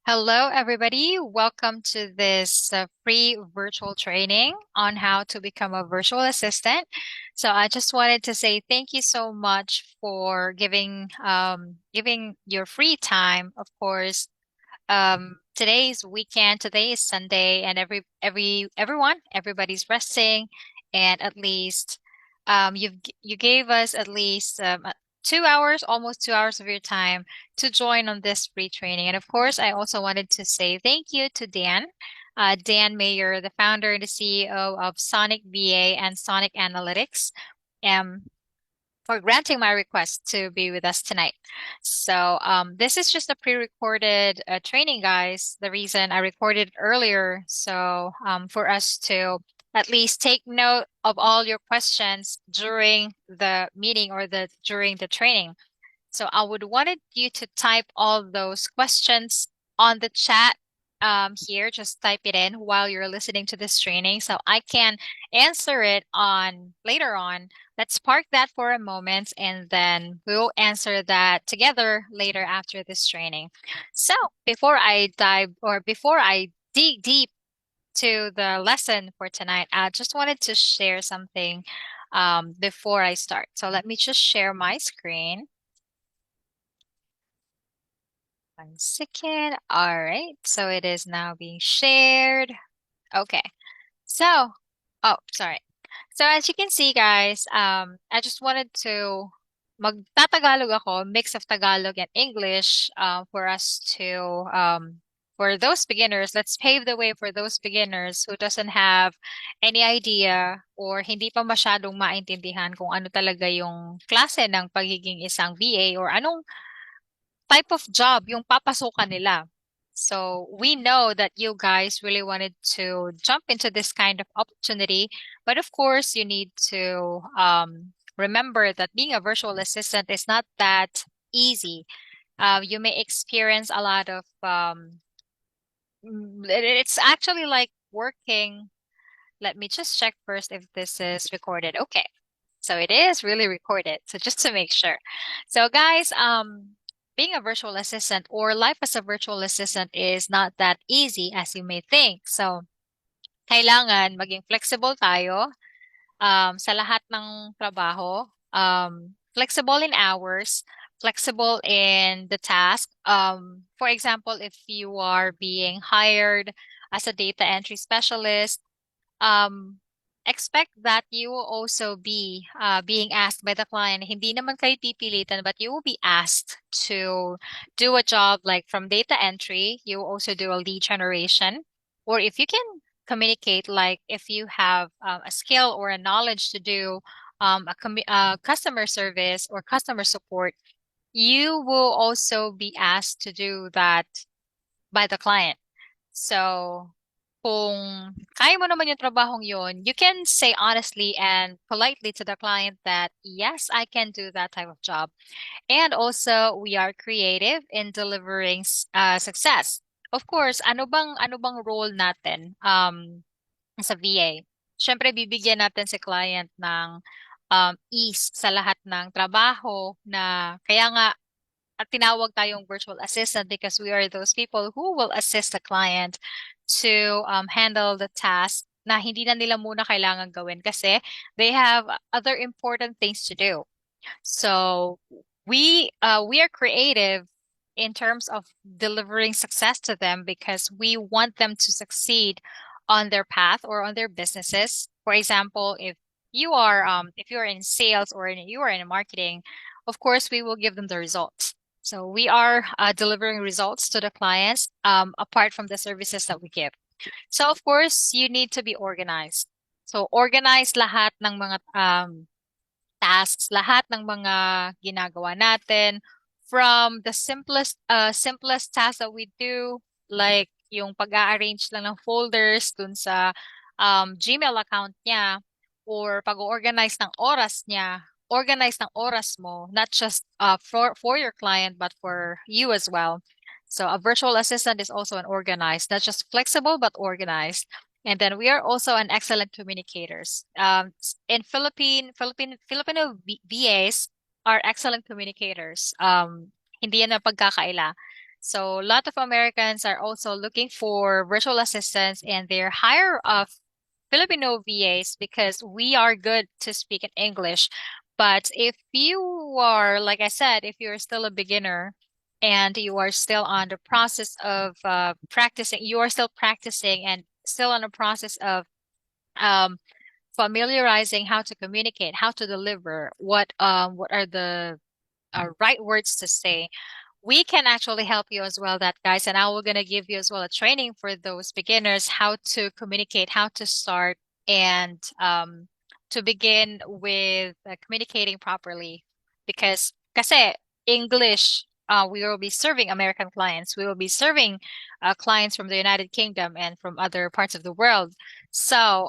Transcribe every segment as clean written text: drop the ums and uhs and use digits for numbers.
Hello, everybody. Welcome to this free virtual training on how to become a virtual assistant. So I just wanted to say thank you so much for giving your free time. Of course, today's weekend, today is Sunday, and everybody's resting, and at least you gave us at least 2 hours, almost 2 hours of your time to join on this free training. And of course, I also wanted to say thank you to Dan, Dan Mayer, the founder and the CEO of Sonic VA and Sonic Analytics. Um, for granting my request to be with us tonight. So this is just a pre-recorded training, guys. The reason I recorded earlier, so for us to at least take note of all your questions during the meeting or during the training. So I would wanted you to type all those questions on the chat here. Just type it in while you're listening to this training so I can answer it on later on. Let's park that for a moment and then we'll answer that together later after this training. So before I dig deep to the lesson for tonight, I just wanted to share something before I start. So let me just share my screen. 1 second. All right. So it is now being shared. Okay. So, oh, sorry. So as you can see, guys, I just wanted to magtatagalog ako, mix of Tagalog and English, for us to, for those beginners, let's pave the way for those beginners who doesn't have any idea or hindi pa masyadong maintindihan kung ano talaga yung klase ng pagiging isang VA or anong type of job yung papasukan nila. So we know that you guys really wanted to jump into this kind of opportunity, but of course you need to remember that being a virtual assistant is not that easy. You may experience a lot of it's actually like working. Let me just check first if this is recorded. Okay. So it is really recorded. So just to make sure. So guys, being a virtual assistant or life as a virtual assistant is not that easy as you may think. So kailangan maging flexible tayo sa lahat ng trabaho. Flexible in hours, flexible in the task. For example, if you are being hired as a data entry specialist, um, expect that you will also be being asked by the client. Hindi naman kayo pipilitan, but you will be asked to do a job like from data entry. You will also do a lead generation, or if you can communicate, like if you have a skill or a knowledge to do customer service or customer support, you will also be asked to do that by the client. So, kung kaya mo naman yung trabahong yun, you can say honestly and politely to the client that, yes, I can do that type of job. And also, we are creative in delivering success. Of course, ano bang role natin as a VA? Siyempre, bibigyan natin si client ng ease sa lahat ng trabaho na kaya nga at tinawag tayong virtual assistant because we are those people who will assist the client to handle the task na hindi na nila muna kailangan gawin kasi they have other important things to do. So we are creative in terms of delivering success to them because we want them to succeed on their path or on their businesses. For example, if you are in sales or you are in marketing, of course we will give them the results. So we are delivering results to the clients apart from the services that we give. So of course you need to be organized. So organize lahat ng mga tasks, lahat ng mga ginagawa natin, from the simplest task that we do, like yung pag-arrange lang ng folders dun sa Gmail account niya, or pag-organize ng oras niya, organize ng oras mo, not just for your client, but for you as well. So a virtual assistant is also an organized, not just flexible, but organized. And then we are also an excellent communicators. In Filipino VAs are excellent communicators. Hindi yan na pagkakaila. So a lot of Americans are also looking for virtual assistants and they're hire of Filipino VAs because we are good to speak in English. But if you are, like I said, if you're still a beginner and you are still on the process of practicing, you are still practicing and still on the process of um, familiarizing how to communicate, how to deliver, what are the right words to say, we can actually help you as well, that guys. And I will gonna give you as well a training for those beginners, how to communicate, how to start, and to begin with communicating properly. Because kasi English, we will be serving American clients. We will be serving clients from the United Kingdom and from other parts of the world. So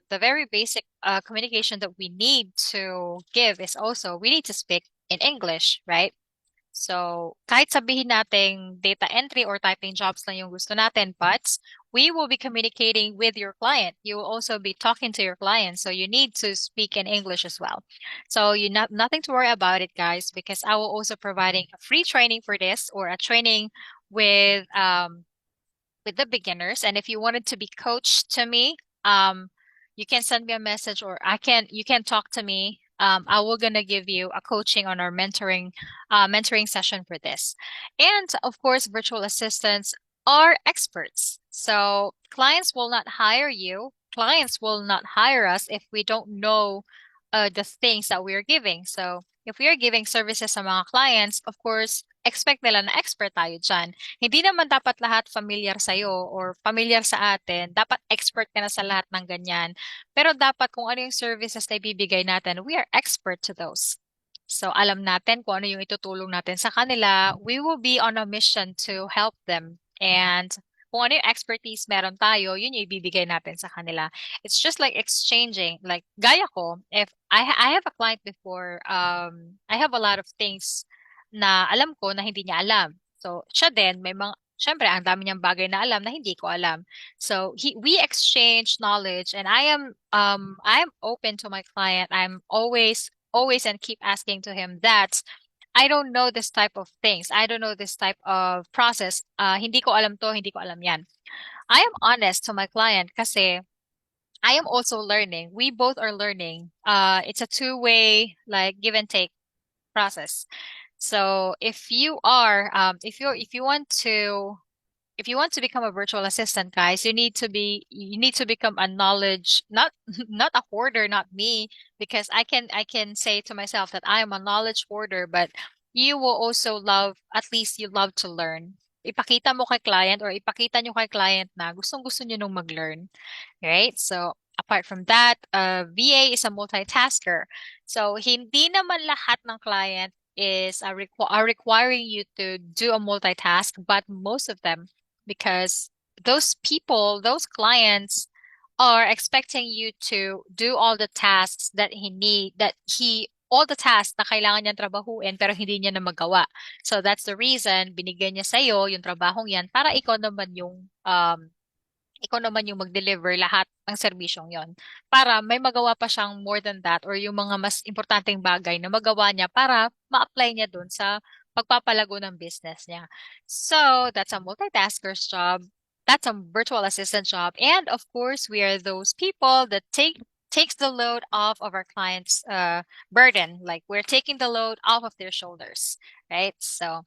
the very basic communication that we need to give is also we need to speak in English, right? So, kahit sabihin nating data entry or typing jobs lang yung gusto natin, but we will be communicating with your client. You will also be talking to your client, so you need to speak in English as well. So, you not nothing to worry about it, guys, because I will also providing a free training for this or a training with with the beginners. And if you wanted to be coached to me, you can send me a message or you can talk to me. I will gonna give you a coaching on our mentoring session for this. And of course, virtual assistants are experts. So clients will not hire you. Clients will not hire us if we don't know the things that we are giving. So if we are giving services sa mga clients, of course, expect nila na expert tayo dyan. Hindi naman dapat lahat familiar sa'yo or familiar sa atin. Dapat expert ka na sa lahat ng ganyan. Pero dapat kung ano yung services na ibibigay natin, we are expert to those. So alam natin kung ano yung itutulong natin sa kanila. We will be on a mission to help them. And kung ano yung expertise meron tayo, yun yung ibibigay natin sa kanila. It's just like exchanging. Like, gaya ko, if I have a client before, I have a lot of things na alam ko na hindi niya alam. So, siya din, syempre, ang dami niyang bagay na alam na hindi ko alam. So, we exchange knowledge and I'm open to my client. I'm always and keep asking to him that I don't know this type of things. I don't know this type of process. Hindi ko alam to, hindi ko alam yan. I am honest to my client kasi I am also learning. We both are learning. It's a two-way, like give and take process. So if you want to become a virtual assistant, guys, you need to become a knowledge, not not a hoarder, not me, because I can say to myself that I am a knowledge hoarder, but you will also love, at least you love to learn. Ipakita mo kay client or ipakita nyo kay client na gustong-gusto nyo nung mag-learn. Right? So, apart from that, VA is a multitasker. So, hindi naman lahat ng client is are requiring you to do a multitask, but most of them, because those people, those clients are expecting you to do all the tasks all the tasks na kailangan niyang trabahuin pero hindi niya na magawa. So that's the reason binigyan niya sa'yo yung trabahong yan para ikaw naman yung mag-deliver lahat ng serbisyong yon. Para may magawa pa siyang more than that or yung mga mas importanteng bagay na magawa niya para ma-apply niya dun sa pagpapalago ng business niya. So, that's a multitasker's job. That's a virtual assistant job. And of course, we are those people that takes the load off of our clients' burden. Like we're taking the load off of their shoulders, right? So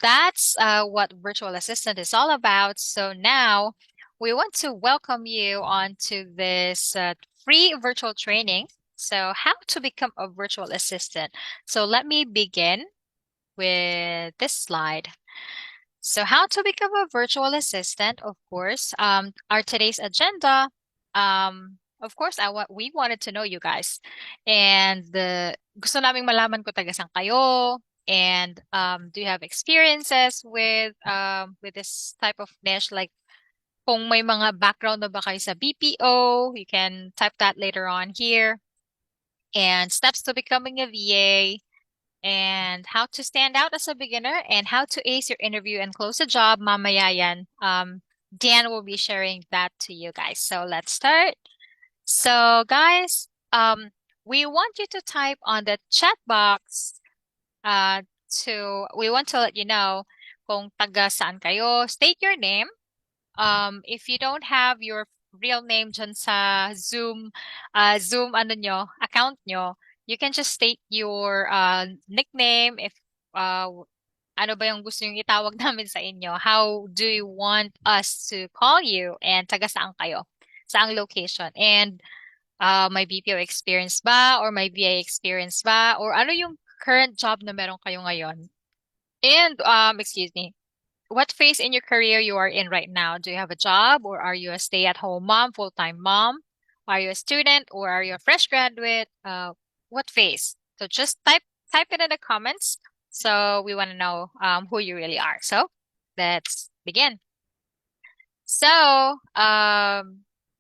that's what virtual assistant is all about. So now we want to welcome you onto this free virtual training. So, how to become a virtual assistant. So, let me begin with this slide. So, how to become a virtual assistant, of course, our today's agenda. Of course, we wanted to know you guys. And gusto naming malaman ko taga saan kayo. And do you have experiences with this type of niche? Like kung may mga background na ba kayo sa BPO, you can type that later on here. And steps to becoming a VA, and how to stand out as a beginner, and how to ace your interview and close a job, mamaya yan. Dan will be sharing that to you guys. So let's start. So guys, we want you to type on the chat box we want to let you know kung taga saan kayo. State your name. If you don't have your real name dyan sa Zoom ano nyo, account nyo, you can just state your nickname if uh, ano ba yung gusto yung itawag namin sa inyo. How do you want us to call you and taga saan kayo? Saang location? And may BPO experience ba or may VA experience ba or ano yung current job na meron kayo ngayon? And excuse me, what phase in your career you are in right now? Do you have a job or are you a stay-at-home mom, full-time mom? Are you a student or are you a fresh graduate? What phase? So just type it in the comments. So we want to know who you really are. So let's begin. So,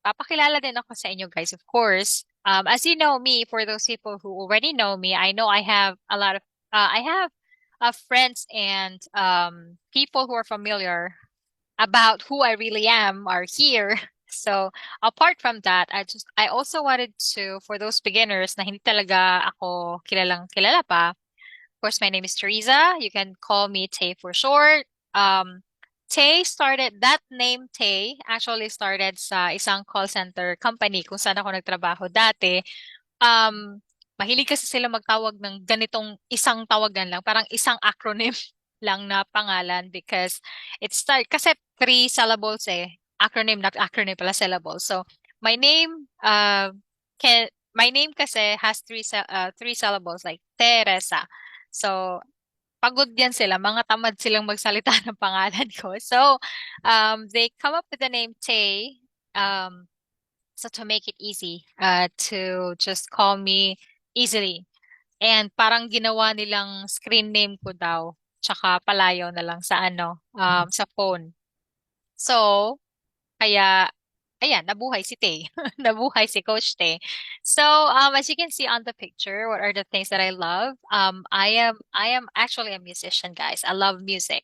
papakilala din ako sa inyo guys, of course. As you know me, for those people who already know me, I know I have a lot of, I have friends and people who are familiar about who I really am are here. So, apart from that, I also wanted to, for those beginners na hindi talaga ako kilalang kilala pa, of course, my name is Teresa. You can call me Tay for short. Tay started, that name Tay actually started sa isang call center company kung saan ako nagtrabaho dati. Um, Mahilig kasi sila magtawag ng ganitong isang tawagan lang, parang isang acronym lang na pangalan because kasi three syllables eh. Acronym, not acronym pala syllables. So, my name, my name kasi has three syllables like Teresa. So, pagod yan sila. Mga tamad silang magsalita ng pangalan ko. So, they come up with the name Tay. So to make it easy, to just call me easily. And parang ginawa nilang screen name ko daw. Tsaka palayaw na lang sa sa phone. So, kaya, ayan, nabuhay si Tay. Nabuhay si Coach Tay. So, as you can see on the picture, what are the things that I love? I am actually a musician, guys. I love music.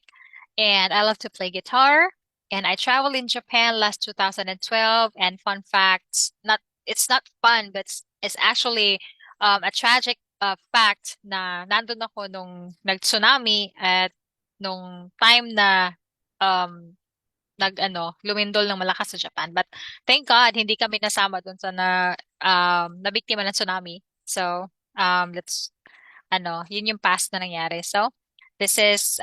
And I love to play guitar. And I traveled in Japan last 2012. And fun facts, it's not fun, but it's actually a tragic fact na nandun ako nung nag-tsunami at nung time na um, lumindol ng malakas sa Japan. But thank God, hindi kami nasama dun sa nabiktima ng tsunami. So, let's, yun yung past na nangyari. So, this is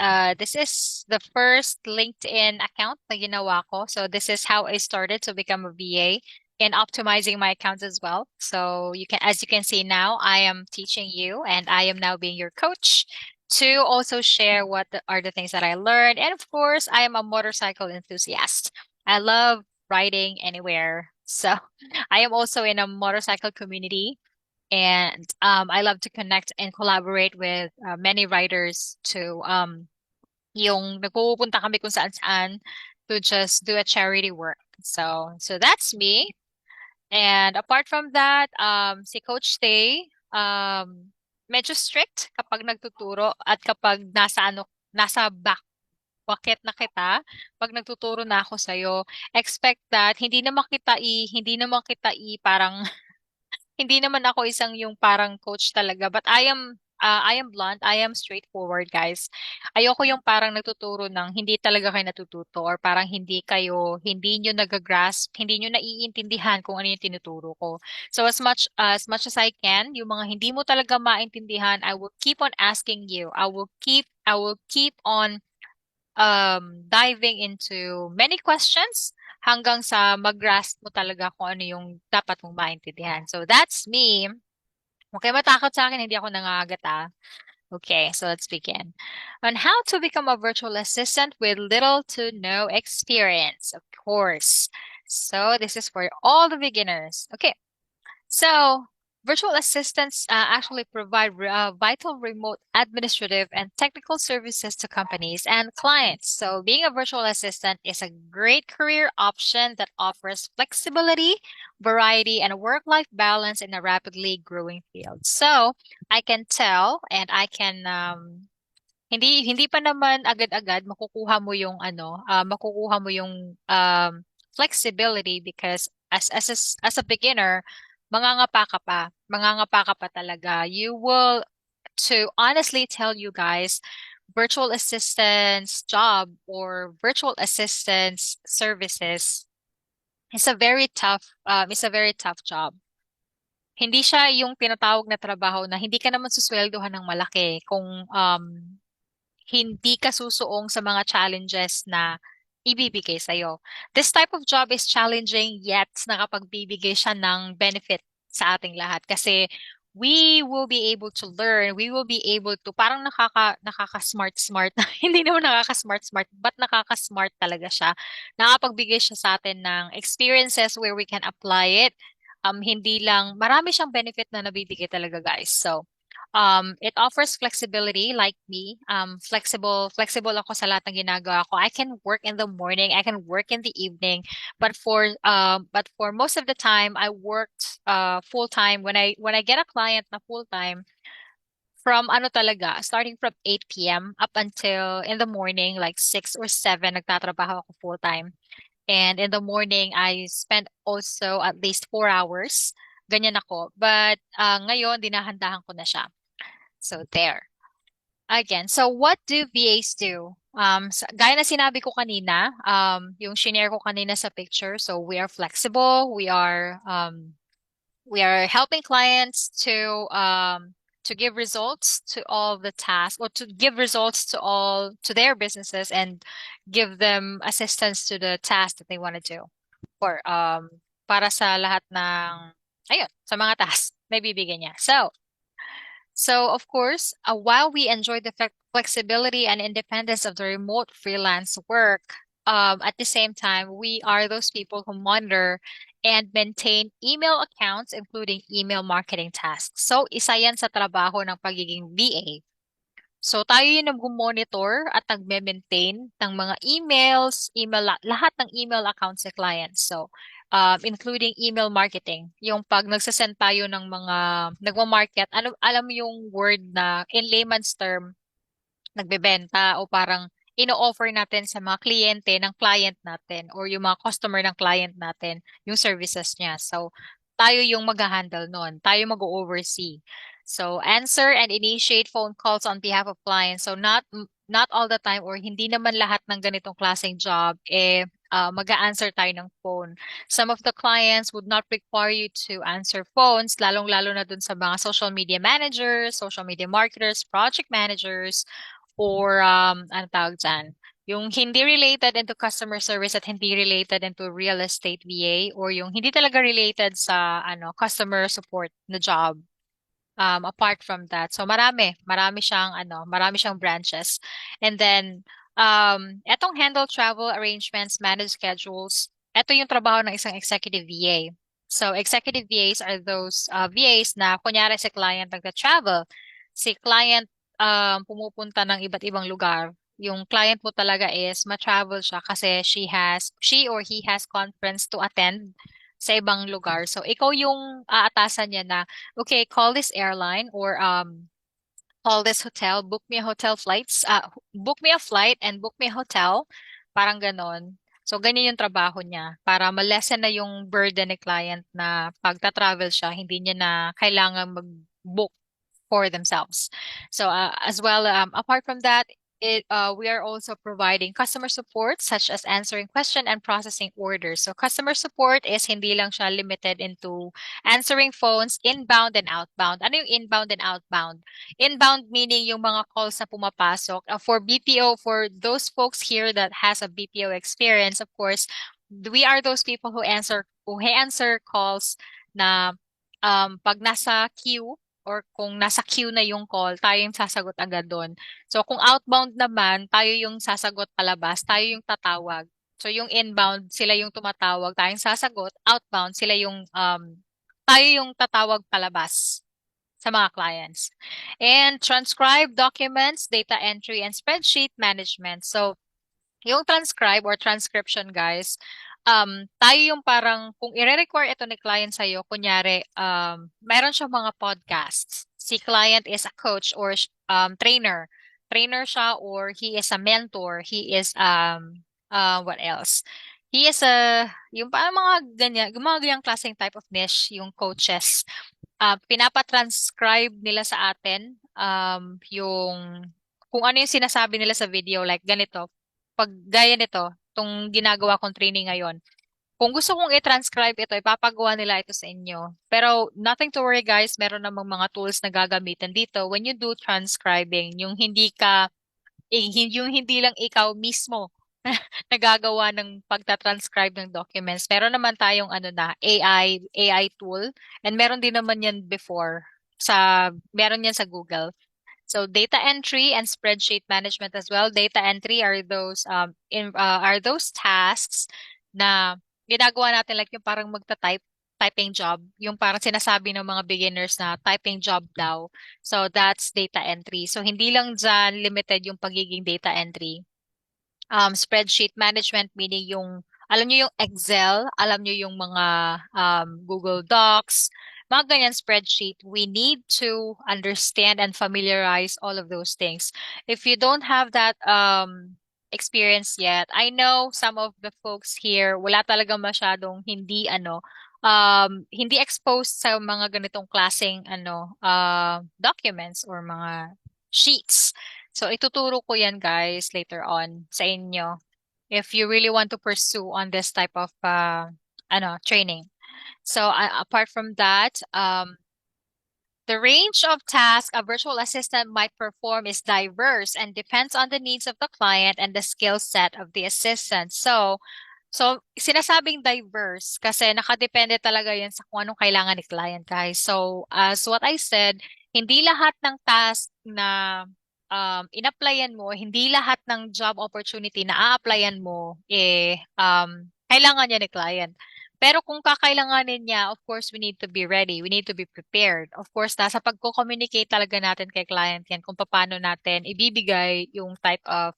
the first LinkedIn account na ginawa ko. So, this is how I started to become a VA and optimizing my accounts as well. So, as you can see now, I am teaching you and I am now being your coach to also share are the things that I learned. And of course, I am a motorcycle enthusiast. I love riding anywhere. So I am also in a motorcycle community. And I love to connect and collaborate with many riders to yung nagpupunta kami kung saan-saan to just do a charity work. So that's me. And apart from that, si Coach Tay, medyo strict kapag nagtuturo at kapag nasa bucket na kita, pag nagtuturo na ako sa'yo, expect that hindi naman kita parang hindi naman ako isang yung parang coach talaga, but I am blunt, I am straightforward, guys. Ayoko yung parang nagtuturo ng hindi talaga kayo natututo or parang hindi nyo nagagrasp, hindi nyo naiintindihan kung ano yung tinuturo ko. So as much as I can, yung mga hindi mo talaga maintindihan, I will keep on asking you. I will keep on diving into many questions hanggang sa mag-grasp mo talaga kung ano yung dapat mong maintindihan. So that's me. Okay, matakot sa akin, hindi ako nangagata. Okay, so let's begin. On how to become a virtual assistant with little to no experience, of course. So this is for all the beginners. Okay, so virtual assistants actually provide vital remote administrative and technical services to companies and clients. So being a virtual assistant is a great career option that offers flexibility, variety, and a work-life balance in a rapidly growing field. So I can tell and I can hindi pa naman agad-agad makukuha mo yung flexibility because as a beginner, mangangapa ka pa talaga. To honestly tell you guys, virtual assistance job or virtual assistance services is a very tough job. Hindi siya yung tinatawag na trabaho na hindi ka naman susweldohan ng malaki kung hindi ka susuong sa mga challenges na ibibigay sa'yo. This type of job is challenging yet nakapagbibigay siya ng benefit sa ating lahat kasi we will be able to learn, we will be able to, parang nakaka-smart-smart, hindi naman nakaka-smart-smart, but nakaka-smart talaga siya. Nakapagbigay siya sa atin ng experiences where we can apply it. Hindi lang, marami siyang benefit na nabibigay talaga guys. So, it offers flexibility like me. Flexible ako sa lahat ng ginagawa ko. I can work in the morning, I can work in the evening, but for most of the time I worked full time when I get a client na full time from ano talaga, starting from 8 p.m. up until in the morning like 6 or 7 nagtatrabaho ako full time. And in the morning I spend also at least 4 hours. Ganyan ako. But ngayon dinahandahan ko na siya. So there. Again, so what do VAs do? Gaya na sinabi ko kanina, yung shinare ko kanina sa picture, so we are flexible, we are helping clients to give results to all the tasks or to give results to their businesses and give them assistance to the task that they want to do. Or para sa lahat ng ayun, sa mga tasks na bibigyan niya. So, of course, while we enjoy the flexibility and independence of the remote freelance work, at the same time, we are those people who monitor and maintain email accounts, including email marketing tasks. So, isa yan sa trabaho ng pagiging VA. So, tayo yung nag-monitor at nagme-maintain ng mga lahat ng email accounts sa clients. So, including email marketing. Yung pag nagsasend tayo ng mga nagma-market, alam mo yung word na in layman's term, nagbebenta o parang ino-offer natin sa mga kliyente ng client natin or yung mga customer ng client natin yung services niya. So, tayo yung mag-handle nun. Tayo mag-oversee. So, answer and initiate phone calls on behalf of clients. So, not all the time or hindi naman lahat ng ganitong klaseng job mag-a-answer tayo ng phone. Some of the clients would not require you to answer phones, lalong-lalo na dun sa mga social media managers, social media marketers, project managers, or ano tawag dyan? Yung hindi related into customer service at hindi related into real estate VA or yung hindi talaga related sa customer support na job. Apart from that. So marami siyang branches. And then etong handle travel arrangements, manage schedules. Ito yung trabaho ng isang executive VA. So executive VAs are those VAs na kunyari si client nagta-travel. Si client pumupunta ng iba't ibang lugar. Yung client mo talaga is ma-travel siya kasi she or he has conference to attend sa ibang lugar. So ikaw yung aatasan niya na okay, call this airline or call this hotel, book me a flight and book me a hotel, parang ganon. So ganyan yung trabaho niya para ma-lessen na yung burden ni client na pagta-travel siya, hindi niya na kailangan mag-book for themselves. So as well, apart from that, we are also providing customer support such as answering question and processing orders. So customer support is hindi lang siya limited into answering phones inbound and outbound. Ano yung inbound and outbound? Inbound meaning yung mga calls na pumapasok. For BPO, for those folks here that has a BPO experience, of course, we are those people who answer calls na pag nasa queue or kung nasa queue na yung call, tayo yung sasagot agad doon. So kung outbound naman, tayo yung sasagot palabas, tayo yung tatawag. So yung inbound, sila yung tumatawag, tayong sasagot. Outbound, tayo yung tatawag palabas sa mga clients. And transcribe documents, data entry, and spreadsheet management. So yung transcribe or transcription, guys, tayo yung parang, kung i-require ito ni client sa'yo, kunyari, mayroon siyang mga podcasts. Si client is a coach or trainer. Trainer siya or he is a mentor. He is, what else? He is yung parang mga ganyan, yung mga ganyang klaseng type of niche, yung coaches. Pinapatranscribe nila sa atin yung kung ano yung sinasabi nila sa video, like ganito, pag gaya nito, itong ginagawa kong training ngayon, kung gusto kong i-transcribe ito, ipapagawa nila ito sa inyo. Pero nothing to worry guys, meron namang mga tools na gagamitin dito when you do transcribing, yung hindi lang ikaw mismo nagagawa ng pagta-transcribe ng documents. Meron naman tayong AI tool and meron din naman yan before meron yan sa Google. So data entry and spreadsheet management as well. Data entry are those tasks na ginagawa natin like yung parang typing job, yung parang sinasabi ng mga beginners na typing job daw. So that's data entry. So hindi lang dyan limited yung pagiging data entry. Spreadsheet management, meaning alam nyo yung Excel, alam nyo yung mga Google Docs, mga ganyan spreadsheet, we need to understand and familiarize all of those things. If you don't have that experience yet, I know some of the folks here, wala talaga masyadong hindi exposed sa mga ganitong klaseng documents or mga sheets. So, ituturo ko yan, guys, later on sa inyo if you really want to pursue on this type of training. So, apart from that, the range of tasks a virtual assistant might perform is diverse and depends on the needs of the client and the skill set of the assistant. So, sinasabing diverse kasi nakadepende talaga yan sa kung anong kailangan ni client, guys. So, as what I said, hindi lahat ng task na in-applyan mo, hindi lahat ng job opportunity na a-applyan mo, kailangan niya ni client. Pero kung kakailanganin niya, of course, we need to be ready. We need to be prepared. Of course, nasa pagko-communicate talaga natin kay client yan kung paano natin ibibigay yung type of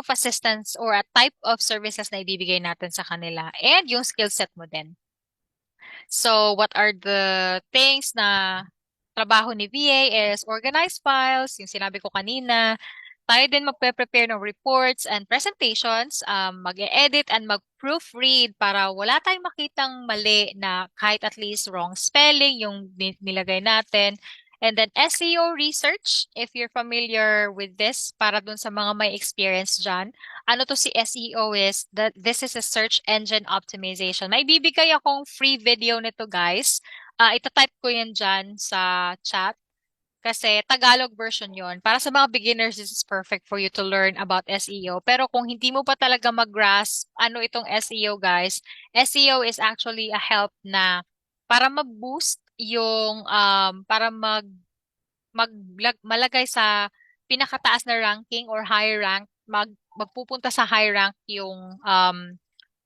assistance or a type of services na ibibigay natin sa kanila and yung skill set mo din. So, what are the things na trabaho ni VA is organize files, yung sinabi ko kanina. Tayo din magpe-prepare ng reports and presentations, mag-e-edit and mag-proofread para wala tayong makitang mali na kahit at least wrong spelling yung nilagay natin. And then SEO research, if you're familiar with this, para dun sa mga may experience dyan. Ano to si SEO is, this is a search engine optimization. May bibigay akong free video nito guys. Itatype ko yan dyan sa chat. Kasi Tagalog version yon. Para sa mga beginners, this is perfect for you to learn about SEO. Pero kung hindi mo pa talaga mag-grasp ano itong SEO, guys, SEO is actually a help na para mag-boost para malagay sa pinakataas na ranking or high rank, magpupunta sa high rank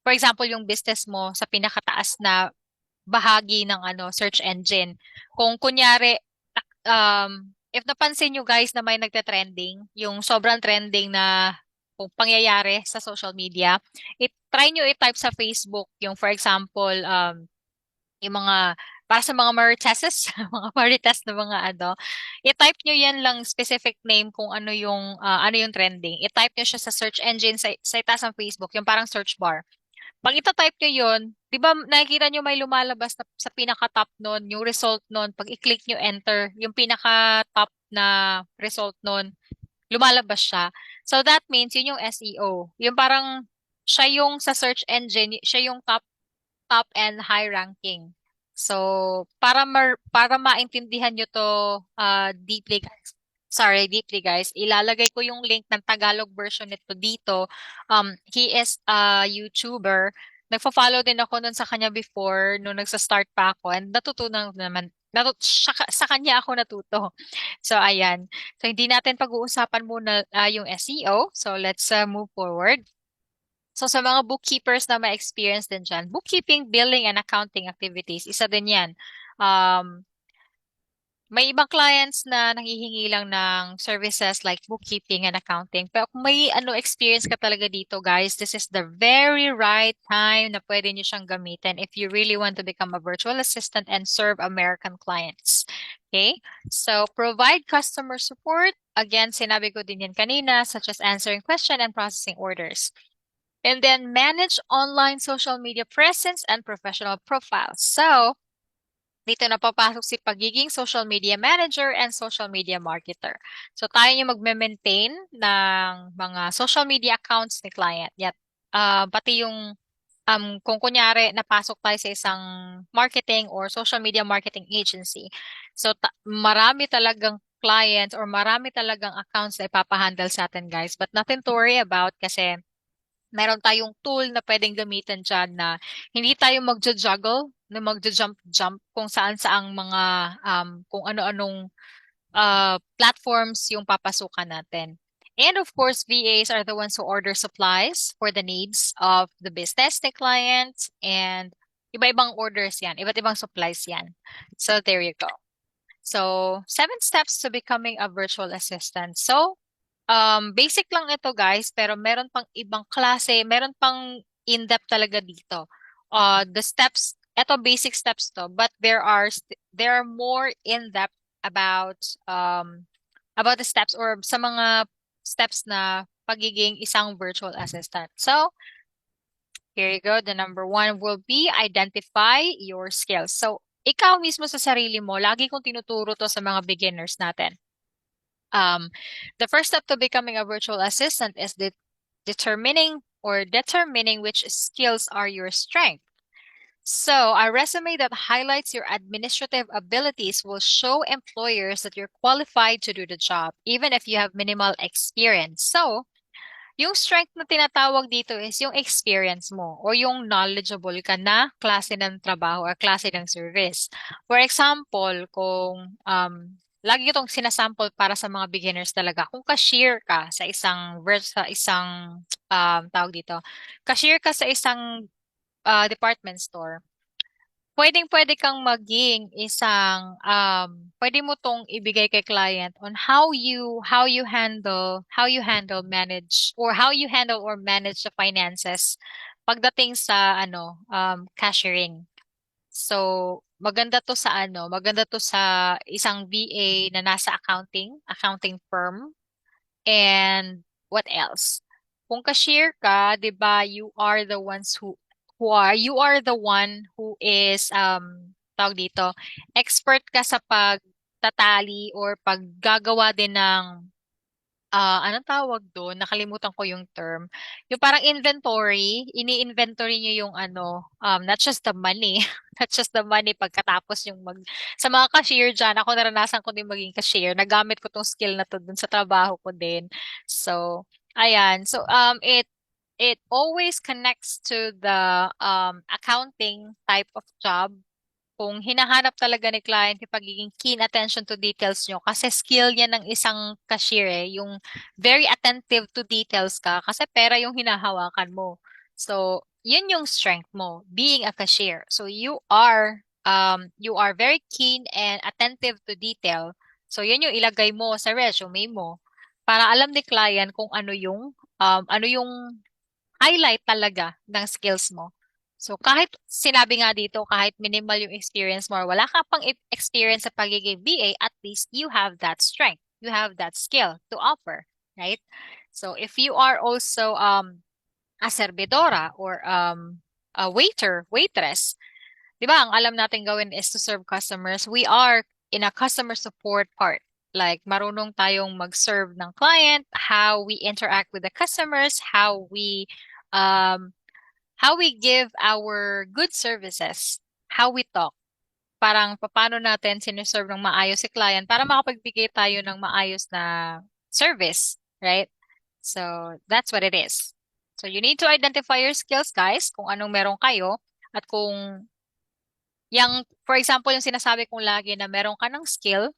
for example, yung business mo sa pinakataas na bahagi ng search engine. Kung kunyari, if napansin nyo guys na may nagte-trending, yung sobrang trending na kung pangyayari sa social media, try nyo i-type sa Facebook yung for example, yung para sa mga marites, mga marites na mga i-type nyo yan lang specific name kung ano yung trending. I-type nyo siya sa search engine sa itaas ng Facebook, yung parang search bar. Pag ita-type nyo yun, di ba nakikita nyo may lumalabas sa pinaka-top nun, yung result nun, pag i-click nyo enter, yung pinaka-top na result nun, lumalabas siya. So that means yun yung SEO. Yung parang siya yung sa search engine, siya yung top and high ranking. So, para maintindihan nyo to deeply guys. Sorry, deeply guys. Ilalagay ko yung link ng Tagalog version nito dito. He is a YouTuber. Nagfo-follow din ako nun sa kanya before nung nagsa-start pa ako and natutunan naman sa kanya ako natuto. So ayan. So hindi natin pag-uusapan muna yung SEO. So let's move forward. So sa mga bookkeepers na may experience din dyan, bookkeeping, billing, and accounting activities, isa din yan. May ibang clients na nanghihingi lang ng services like bookkeeping and accounting. Pero kung may experience ka talaga dito, guys, this is the very right time na pwede nyo siyang gamitin if you really want to become a virtual assistant and serve American clients. Okay? So, provide customer support. Again, sinabi ko din yan kanina, such as answering question and processing orders. And then manage online social media presence and professional profiles. So, Dito na papasok si pagiging social media manager and social media marketer. So tayo yung magme-maintain ng mga social media accounts ni client. Yat, pati yung kung kunyari napasok tayo sa isang marketing or social media marketing agency. So marami talagang clients or marami talagang accounts na ipapahandle sa atin guys. But nothing to worry about kasi meron tayong tool na pwedeng gamitin dyan na hindi tayo magja-juggle, na magja-jump-jump kung saan-saang mga kung ano-anong platforms yung papasukan natin. And of course, VAs are the ones who order supplies for the needs of the business, the clients, and iba-ibang orders yan, iba't ibang supplies yan. So there you go. So 7 steps to becoming a virtual assistant. So basic lang ito guys, pero meron pang ibang klase, meron pang in-depth talaga dito. The steps, ito basic steps to, but there are more in-depth about about the steps or sa mga steps na pagiging isang virtual assistant. So, here you go. The number one will be identify your skills. So, ikaw mismo sa sarili mo, lagi kong tinuturo to sa mga beginners natin. The first step to becoming a virtual assistant is determining which skills are your strength. So, a resume that highlights your administrative abilities will show employers that you're qualified to do the job, even if you have minimal experience. So, yung strength na tinatawag dito is yung experience mo o yung knowledgeable ka na klase ng trabaho or klase ng service. For example, kung lagi itong sinasample para sa mga beginners talaga. Kung cashier ka sa isang tawag dito, cashier ka sa isang department store, pwedeng-pwede kang maging isang pwede mo tong ibigay kay client on how you handle manage or how you handle or manage the finances pagdating sa cashiering. So maganda to sa isang VA na nasa accounting firm. And what else? Kung cashier ka, 'di ba, you are the one who is tawag dito, expert ka sa pagtatali or paggagawa din ng anong tawag doon? Nakalimutan ko yung term. Yung parang inventory, ini-inventory niyo yung not just the money, not just the money pagkatapos sa mga cashier dyan, ako naranasan ko din maging cashier. Nagamit ko tong skill na to dun sa trabaho ko din. So, ayan. So, it always connects to the accounting type of job kung hinahanap talaga ni client yung pagiging keen attention to details nyo. Kasi skill yan ng isang cashier yung very attentive to details ka kasi pera yung hinahawakan mo. So, yun yung strength mo, being a cashier. So, you are very keen and attentive to detail. So, yun yung ilagay mo sa resume mo para alam ni client kung ano yung highlight talaga ng skills mo. So kahit sinabi nga dito, kahit minimal yung experience mo or wala ka pang experience sa pagiging VA, at least you have that strength. You have that skill to offer, right? So if you are also a servidora or a waiter, waitress, di ba, ang alam natin gawin is to serve customers. We are in a customer support part. Like, marunong tayong mag-serve ng client, how we interact with the customers, um, how we give our good services, how we talk. Parang paano natin sinuserve ng maayos si client para makapagbigay tayo ng maayos na service, right? So, that's what it is. So, you need to identify your skills, guys, kung anong meron kayo at kung for example, yung sinasabi kong lagi na meron ka ng skill,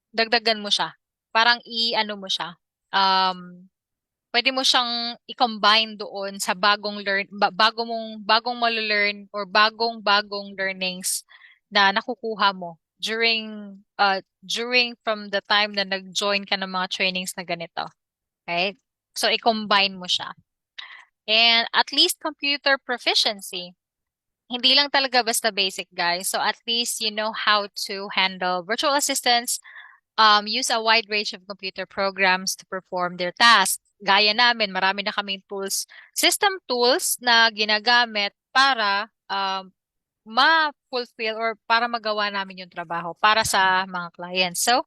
dagdagan mo siya. Parang i-ano mo siya. Um, Pwede mo siyang i-combine doon sa bagong malo-learn or bagong learnings na nakukuha mo during from the time na nag-join ka ng mga trainings na ganito. Right? So, i-combine mo siya. And at least computer proficiency. Hindi lang talaga basta basic, guys. So at least you know how to handle virtual assistants, use a wide range of computer programs to perform their tasks. Gaya namin, marami na kaming system tools na ginagamit para ma-fulfill or para magawa namin yung trabaho para sa mga clients. So,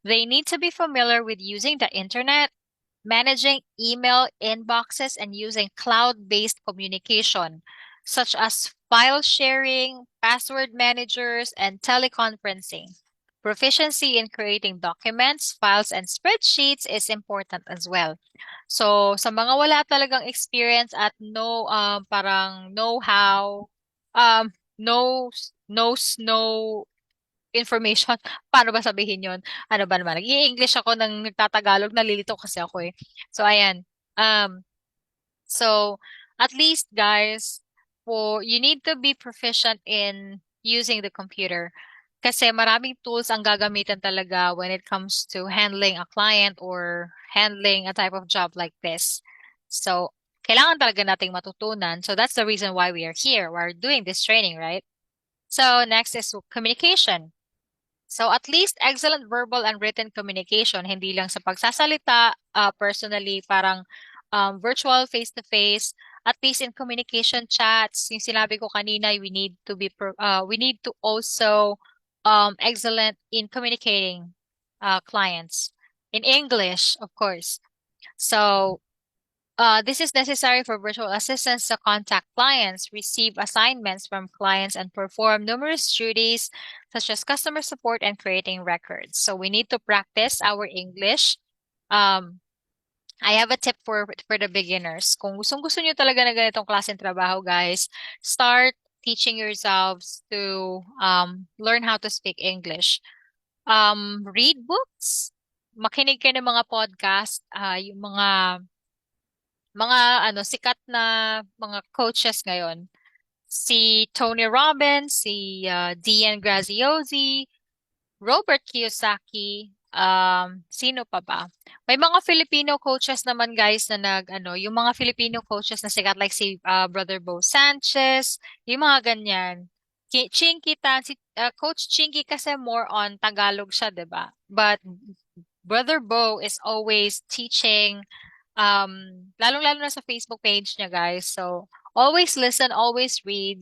they need to be familiar with using the internet, managing email inboxes, and using cloud-based communication, such as file sharing, password managers, and teleconferencing. Proficiency in creating documents, files, and spreadsheets is important as well. So, sa mga wala talagang experience at no parang know-how, um no information. Paano ba sabihin yon? Ano ba naman? Nag-i-English ako ng nagtatagalog, nalilito kasi ako eh. So, ayan. Um, so, at least guys, you need to be proficient in using the computer. Kasi maraming tools ang gagamitan talaga when it comes to handling a client or handling a type of job like this. So, kailangan talaga nating matutunan. So, that's the reason why we are here. We're doing this training, right? So, next is communication. So at least excellent verbal and written communication, hindi lang sa pagsasalita, personally, parang virtual, face-to-face, at least in communication chats, yung sinabi ko kanina, we need to also excellent in communicating clients in English, of course. So this is necessary for virtual assistants to contact clients, receive assignments from clients, and perform numerous duties such as customer support and creating records. So we need to practice our English. Um, I have a tip for the beginners. Kung gusto nyo talaga na ganitong klaseng trabaho, guys, start teaching yourselves to learn how to speak English. Read books, makinig kayo ng mga podcast, yung mga sikat na mga coaches ngayon. Si Tony Robbins, si Dean Graziosi, Robert Kiyosaki, sino pa ba? May mga Filipino coaches naman guys na yung mga Filipino coaches na sikat like si Brother Bo Sanchez, yung mga ganyan. Chinky si Coach Chinky kasi more on Tagalog siya, 'di ba? But Brother Bo is always teaching lalong-lalo na sa Facebook page niya, guys. So, always listen, always read.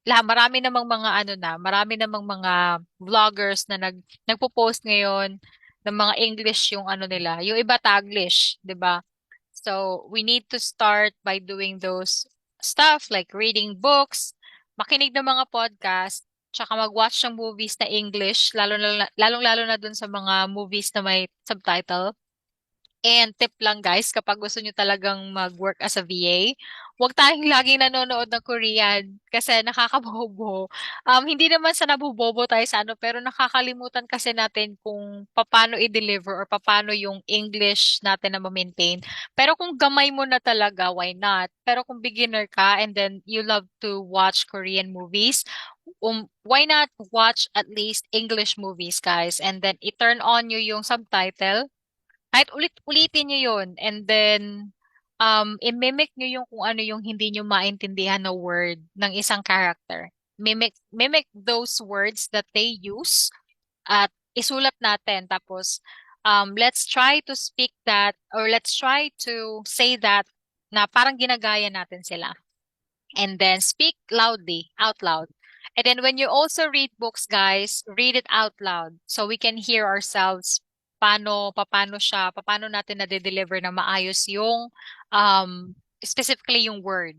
Marami namang mga vloggers na nagpo-post ngayon ng mga English yung ano nila, yung iba Taglish, 'di ba? So, we need to start by doing those stuff like reading books, makinig ng mga podcast, tsaka mag-watch ng movies na English, lalong-lalo na dun sa mga movies na may subtitle. And tip lang guys, kapag gusto nyo talagang mag-work as a VA, huwag tayong laging nanonood ng Korean kasi nakakabobo. Hindi naman sa nabobobo tayo sa ano, pero nakakalimutan kasi natin kung paano i-deliver or paano yung English natin na ma-maintain. Pero kung gamay mo na talaga, why not? Pero kung beginner ka and then you love to watch Korean movies, why not watch at least English movies, guys? And then i-turn on nyo yung subtitle kahit ulit-ulitin nyo yun and then i-mimic nyo yung kung ano yung hindi nyo maintindihan na word ng isang character. Mimic those words that they use at isulat natin. Tapos, let's try to speak that or let's try to say that na parang ginagaya natin sila. And then speak loudly, out loud. And then when you also read books, guys, read it out loud so we can hear ourselves paano natin na-deliver na maayos yung specifically yung word,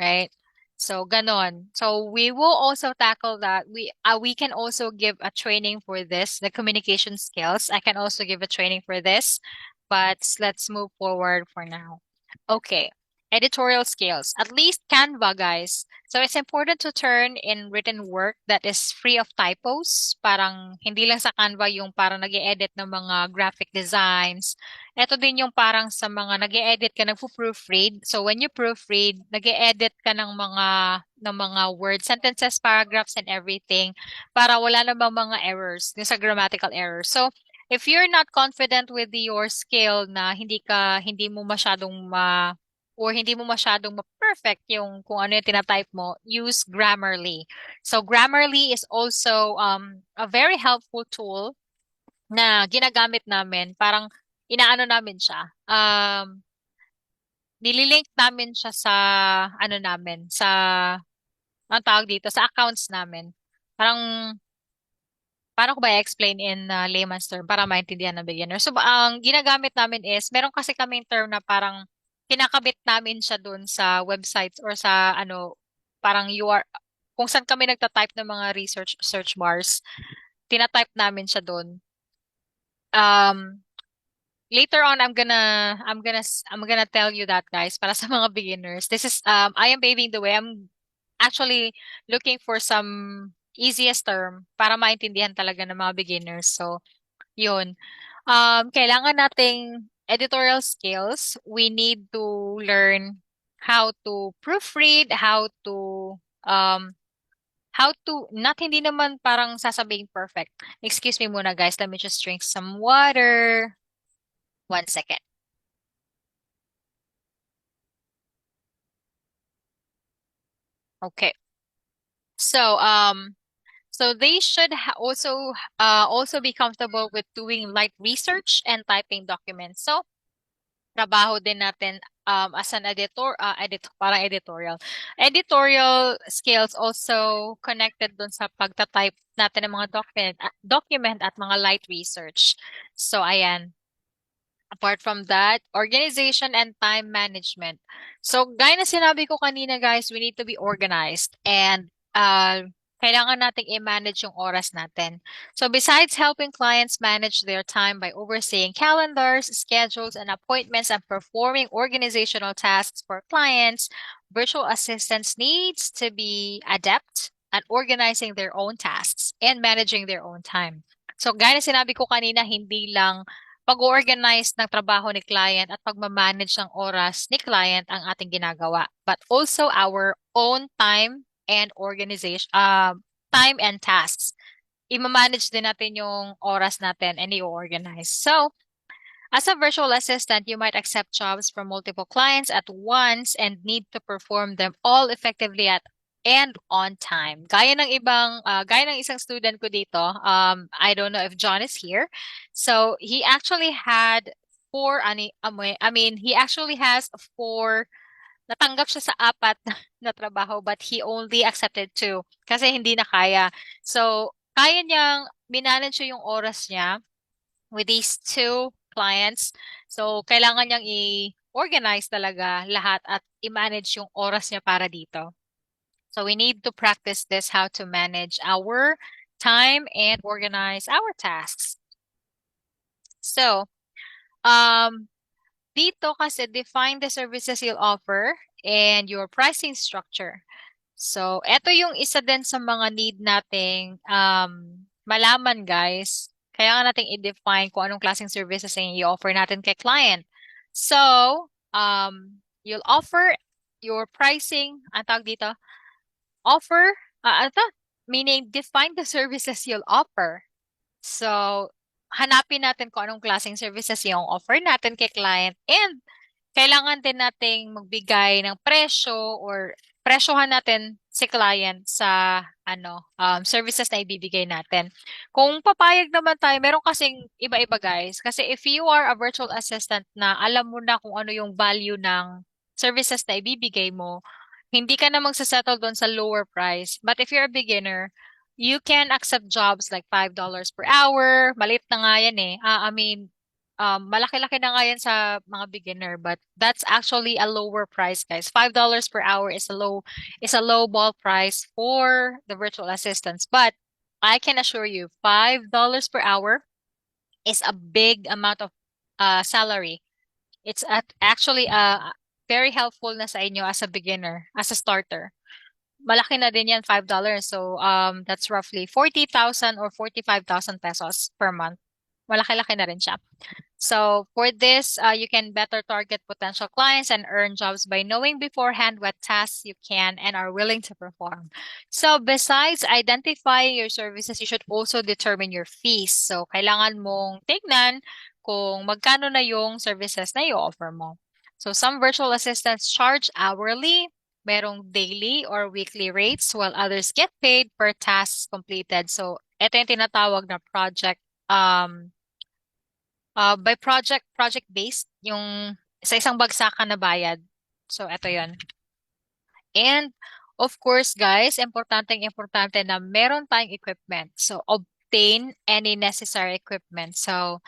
right? So ganon. So we will also tackle that. We can also give a training for this, the communication skills. I can also give a training for this, but let's move forward for now. Okay. Editorial skills, at least Canva, guys. So it's important to turn in written work that is free of typos. Parang hindi lang sa Canva yung parang nag-e-edit ng mga graphic designs. Ito din yung parang sa mga nag-e-edit ka, nagpo-proofread. So when you proofread, nag-e-edit ka ng mga words, sentences, paragraphs, and everything para wala namang mga errors, yung sa grammatical errors. So if you're not confident with your skill na hindi mo masyadong or hindi mo masyadong ma-perfect yung kung ano yung tinatype mo, use Grammarly. So Grammarly is also a very helpful tool na ginagamit namin. Parang inaano namin siya. Nililink namin siya sa ano namin, sa ang tawag dito, sa accounts namin. Parang, paano ko ba i-explain in layman's term para maintindihan ng beginner? So, ang ginagamit namin is, meron kasi kaming term na parang kinakabit namin siya dun sa websites or sa ano, parang kung saan kami nagta-type ng mga research search bars, tina-type namin siya dun. Um, Later on, I'm gonna tell you that, guys, para sa mga beginners. This is I am paving the way. I'm actually looking for some easiest term para maintindihan talaga ng mga beginners. So, yun. Kailangan nating editorial skills. We need to learn how to proofread, um not hindi naman parang sasabihin perfect. Excuse me muna, guys. Let me just drink some water. 1 second. Okay. So, so they should also be comfortable with doing light research and typing documents. So, trabaho din natin as an parang editorial. Editorial skills also connected dun sa pagta-type natin ng mga document at mga light research. So, ayan. Apart from that, organization and time management. So, gaya na sinabi ko kanina, guys, we need to be organized and kailangan nating i-manage yung oras natin. So, besides helping clients manage their time by overseeing calendars, schedules, and appointments and performing organizational tasks for clients, virtual assistants needs to be adept at organizing their own tasks and managing their own time. So, gaya na sinabi ko kanina, hindi lang pag-organize ng trabaho ni client at pagmamanage ng oras ni client ang ating ginagawa, but also our own time and tasks. I-manage din natin yung oras natin and i-organize. So, as a virtual assistant, you might accept jobs from multiple clients at once and need to perform them all effectively at and on time. Gaya ng isang student ko dito, I don't know if John is here. So, he actually had he actually has four, natanggap siya sa apat na trabaho, but he only accepted two kasi hindi na kaya. So, kaya niyang minanage yung oras niya with these two clients. So, kailangan niyang i-organize talaga lahat at i-manage yung oras niya para dito. So, we need to practice this, how to manage our time and organize our tasks. So, dito kasi define the services you'll offer and your pricing structure. So, eto yung isa din sa mga need nating malaman, guys. Kaya nga nating i-define kung anong klaseng services yung i-offer natin kay client. So, you'll offer your pricing, ang tawag dito, offer, ito, meaning define the services you'll offer. So, hanapin natin kung anong klaseng services yung offer natin kay client and kailangan din nating magbigay ng presyo or presyohan natin si client sa services na ibibigay natin. Kung papayag naman tayo, meron kasing iba-iba, guys. Kasi if you are a virtual assistant na alam mo na kung ano yung value ng services na ibibigay mo, hindi ka na magsasettle doon sa lower price. But if you're a beginner, you can accept jobs like $5 per hour. Maliit na nga yan eh. Malaki-laki na nga yan sa mga beginner, but that's actually a lower price, guys. $5 per hour is a low ball price for the virtual assistants. But I can assure you, $5 per hour is a big amount of salary. It's actually very helpful na sa inyo as a beginner, as a starter. Malaki na din yan, $5. So that's roughly 40,000 or 45,000 pesos per month. Malaki-laki na rin siya. So for this, you can better target potential clients and earn jobs by knowing beforehand what tasks you can and are willing to perform. So besides identifying your services, you should also determine your fees. So kailangan mong tignan kung magkano na yung services na i-offer mo. So some virtual assistants charge hourly, merong daily or weekly rates, while others get paid per tasks completed. So ito yung tinatawag na by project-based, yung sa isang bagsakan na bayad. So, eto yon. And Of course, guys, importante na meron tayong equipment. So, obtain any necessary equipment. So,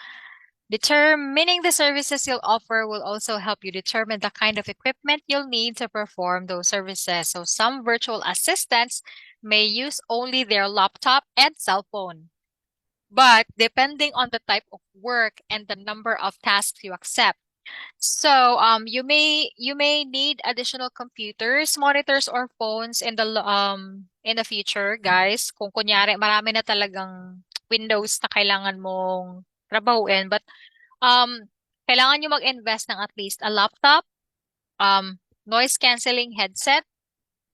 determining the services you'll offer will also help you determine the kind of equipment you'll need to perform those services. So, some virtual assistants may use only their laptop and cell phone. But depending on the type of work and the number of tasks you accept, so you may need additional computers, monitors, or phones in the future, guys. Kung kunyari marami na talagang Windows na kailangan mong trabahuin, but um kailangan nyo mag-invest ng at least a laptop, noise canceling headset,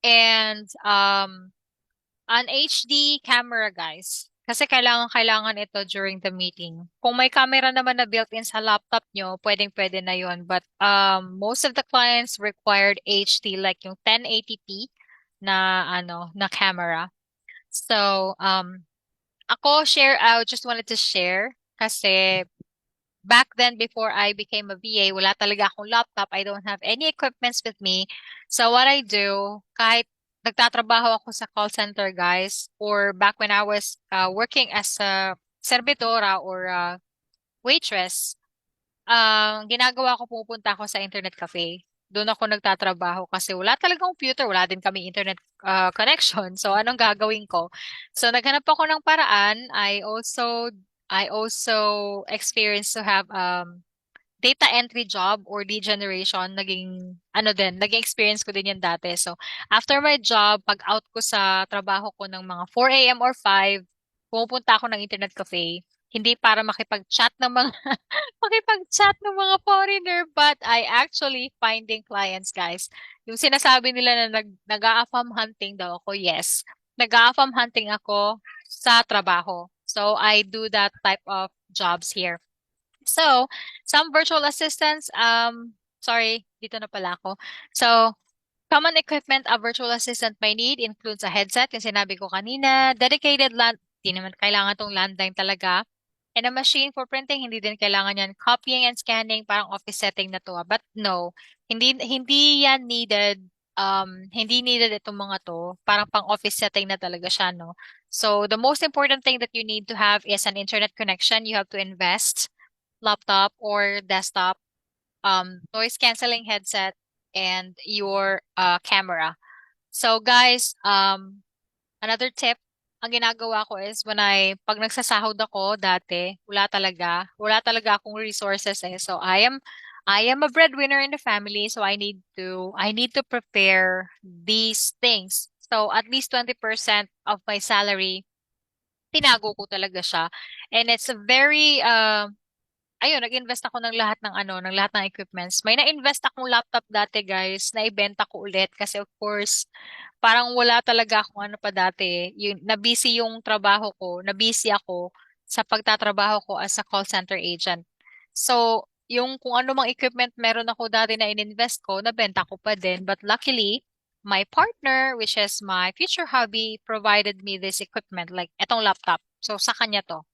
and an HD camera, guys. Kasi kailangan ito during the meeting. Kung may camera naman na built-in sa laptop nyo, pwedeng-pwede na yon. But most of the clients required HD, like yung 1080p na camera. So, I just wanted to share kasi back then, before I became a VA, wala talaga akong laptop. I don't have any equipments with me. So what I do, kahit nagtatrabaho ako sa call center, guys, or back when I was working as a servidora or waitress, ginagawa ko, pupunta ako sa internet cafe. Doon ako nagtatrabaho kasi wala talagang computer, wala din kami internet connection. So anong gagawin ko? So naghanap ako ng paraan. I also experienced to have data entry job or lead generation. Naging experience ko din yan dati. So after my job, pag out ko sa trabaho ko ng mga 4 a.m. or 5, pumupunta ako ng internet cafe. Hindi para makipag-chat ng mga makipag-chat ng mga foreigner, but I actually finding clients, guys. Yung sinasabi nila na nag-a-affirm hunting daw ako, yes. Nag-a-affirm hunting ako sa trabaho. So I do that type of jobs here. So, some virtual assistants, sorry, dito na pala ako. So, common equipment a virtual assistant may need includes a headset, yung sinabi ko kanina, dedicated di naman kailangan tong landline talaga, and a machine for printing, hindi din kailangan yan. Copying and scanning, parang office setting na to. But no, hindi yan needed. Hindi needed itong mga to. Parang pang office setting na talaga siya, no? So, the most important thing that you need to have is an internet connection. You have to invest laptop or desktop, noise canceling headset, and your camera. So guys, another tip, ang ginagawa ko is pag nagsasahod ako dati, wala talaga akong resources eh. So I am a breadwinner in the family, so I need to prepare these things. So at least 20% of my salary, tinago ko talaga siya. And it's a very ayun, nag-invest ako ng lahat ng equipments. May na-invest akong laptop dati, guys, na ibenta ko ulit kasi of course, parang wala talaga akong ano pa dati. Na-busy yung trabaho ko, na-busy ako sa pagtatrabaho ko as a call center agent. So, yung kung ano mang equipment meron ako dati na ininvest ko, nabenta ko pa din. But luckily, my partner, which is my future hubby, provided me this equipment, like etong laptop. So, sa kanya to.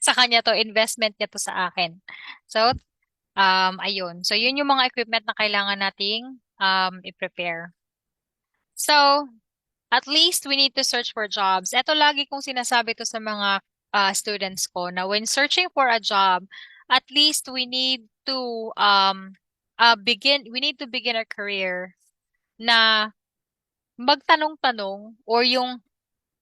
Sa kanya to, investment niya to sa akin. So, ayun. So, yun yung mga equipment na kailangan nating i-prepare. So, at least we need to search for jobs. Ito lagi kong sinasabi to sa mga students ko na when searching for a job, at least we need to begin our career na magtanong-tanong, or yung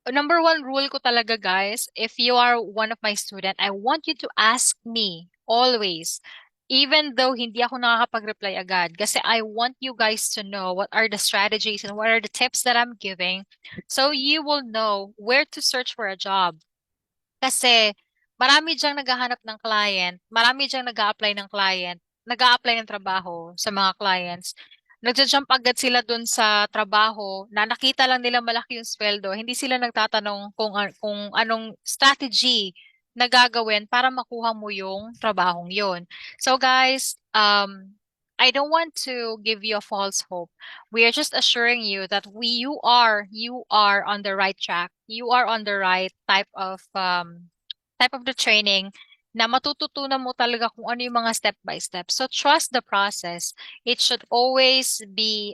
number one rule ko talaga, guys, if you are one of my student, I want you to ask me always, even though hindi ako nakakapag-reply agad, kasi I want you guys to know what are the strategies and what are the tips that I'm giving, so you will know where to search for a job. Kasi marami diyang naghahanap ng client, marami diyang nag-a-apply ng client, nag-a-apply ng trabaho sa mga clients. Nagja-jump agad sila dun sa trabaho na nakita lang nila malaki yung sweldo. Hindi sila nagtatanong kung anong strategy na gagawin para makuha mo yung trabahong yun. So guys, I don't want to give you a false hope. We are just assuring you that you are on the right track. You are on the right type of the training na matututunan mo talaga kung ano yung mga step by step. So trust the process. It should always be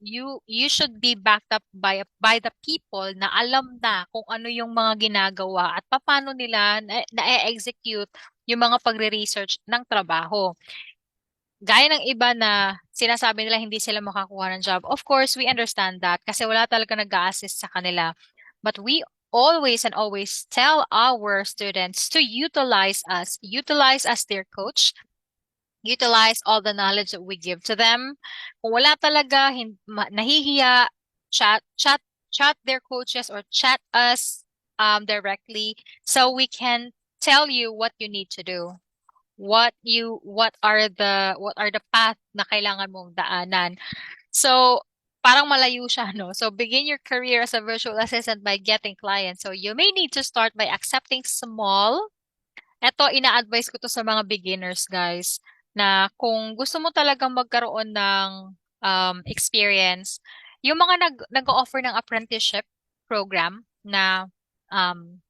you should be backed up by the people na alam na kung ano yung mga ginagawa at paano nila na-execute yung mga pagre-research ng trabaho. Gaya ng iba na sinasabi nila hindi sila makakuha ng job. Of course, we understand that kasi wala talaga nag-a-assist sa kanila. But we always and always tell our students to utilize us their coach, utilize all the knowledge that we give to them. Kung wala talaga, nahihiya, chat, chat their coaches or chat us directly so we can tell you what you need to do. What are the path na kailangan mong daanan. So, parang malayo siya, no? So, begin your career as a virtual assistant by getting clients. So, you may need to start by accepting small. Ito, ina-advise ko to sa mga beginners, guys, na kung gusto mo talagang magkaroon ng experience, yung mga nag-offer ng apprenticeship program na um,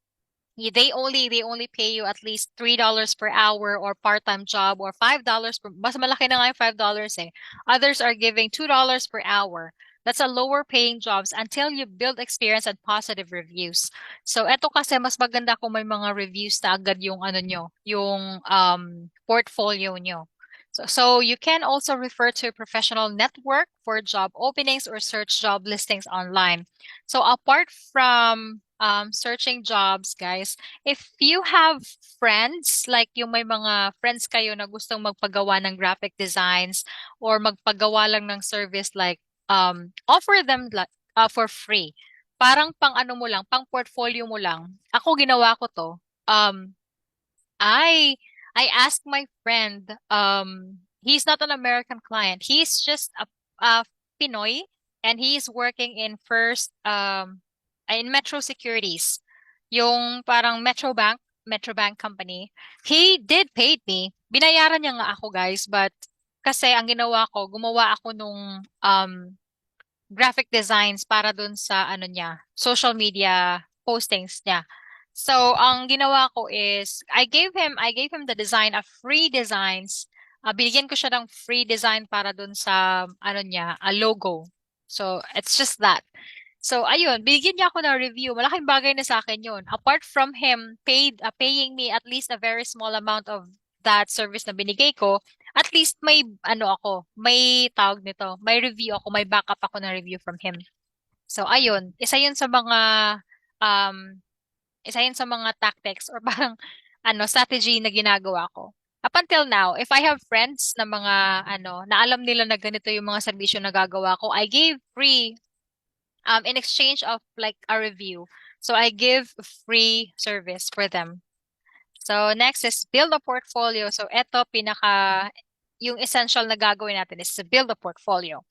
they only pay you at least $3 per hour or part-time job or $5 per mas malaki na nga yung $5 eh. Others are giving $2 per hour. That's a lower paying jobs until you build experience and positive reviews. So eto kasi mas maganda kung may mga reviews na agad yung ano nyo, yung portfolio nyo. So you can also refer to a professional network for job openings or search job listings online. So apart from searching jobs, guys, if you have friends, like yung may mga friends kayo na gustong magpagawa ng graphic designs or magpagawa lang ng service like offer them like for free. Parang pang ano mo lang, pang portfolio mo lang. Ako ginawa ko to. Um I I asked my friend, he's not an American client. He's just a Pinoy and he's working in in Metro Securities. Yung parang Metro Bank company. He did paid me. Binayaran niya nga ako, guys, but kasi ang ginawa ko, gumawa ako nung graphic designs para dun sa ano niya, social media postings niya. So, ang ginawa ko is I gave him the design of free designs. Binigyan ko siya ng free design para dun sa ano niya, a logo. So, it's just that. So, ayun, binigyan niya ako ng review. Malaking bagay na sa akin yun. Apart from him paying me at least a very small amount of that service na binigay ko, at least may ano ako, may tawag nito, may review ako, may backup ako na review from him. So ayun, um isa yun sa mga tactics or parang ano strategy na ginagawa ko. Up until now, if I have friends na mga ano, na alam nila na ganito yung mga serbisyo na gagawa ko, I gave free in exchange of like a review. So I give free service for them. So next is build a portfolio. So eto yung essential na gagawin natin is to build a portfolio.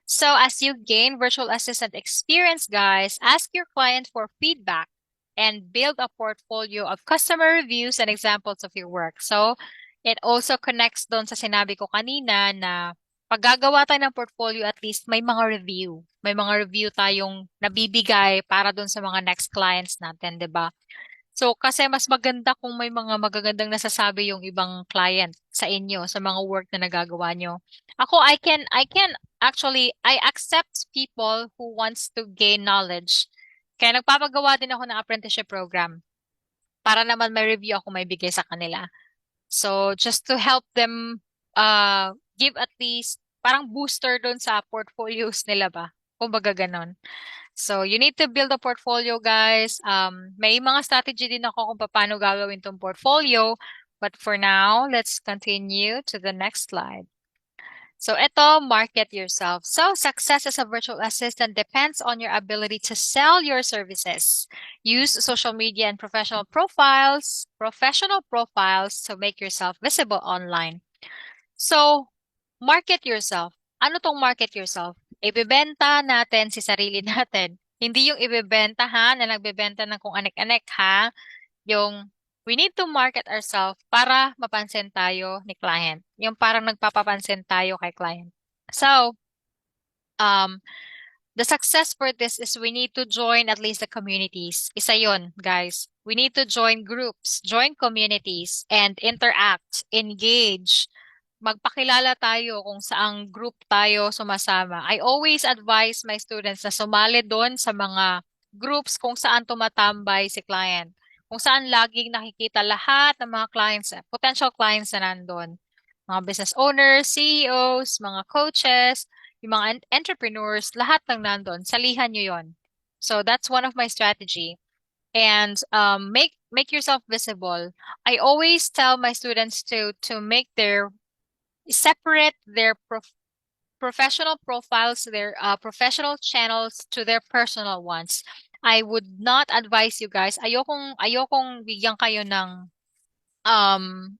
So as you gain virtual assistant experience, guys, ask your client for feedback and build a portfolio of customer reviews and examples of your work. So it also connects doon sa sinabi ko kanina na pag gagawa tayo ng portfolio, at least may mga review. May mga review tayong nabibigay para doon sa mga next clients natin, 'di ba? So, kasi mas maganda kung may mga magagandang nasasabi yung ibang client sa inyo, sa mga work na nagagawa nyo. Ako, I accept people who wants to gain knowledge. Kaya nagpapagawa din ako ng apprenticeship program para naman may review ako may bigay sa kanila. So, just to help them give at least parang booster doon sa portfolios nila ba? Kumbaga ganon. So, you need to build a portfolio, guys. May mga strategy din ako kung paano gagawin tong portfolio. But for now, let's continue to the next slide. So, ito, market yourself. So, success as a virtual assistant depends on your ability to sell your services. Use social media and professional profiles to make yourself visible online. So, market yourself. Ano tong market yourself? Ibebenta natin si sarili natin. Hindi yung ibebenta ha, na nagbebenta ng kung anek-anek ha. Yung we need to market ourselves para mapansin tayo ni client. Yung parang nagpapapansin tayo kay client. So, um, the success for this is we need to join at least the communities. Isa yun, guys. We need to join groups, join communities, and interact, engage, magpakilala tayo kung saang group tayo sumasama. I always advise my students na sumali doon sa mga groups kung saan tumatambay si client. Kung saan laging nakikita lahat ng mga clients, potential clients na nandun. Mga business owners, CEOs, mga coaches, yung mga entrepreneurs, lahat ng nandun. Salihan nyo yon. So that's one of my strategy. And make yourself visible. I always tell my students to make their separate their professional profiles, their professional channels to their personal ones. I would not advise you guys. Ayokong bigyan kayo ng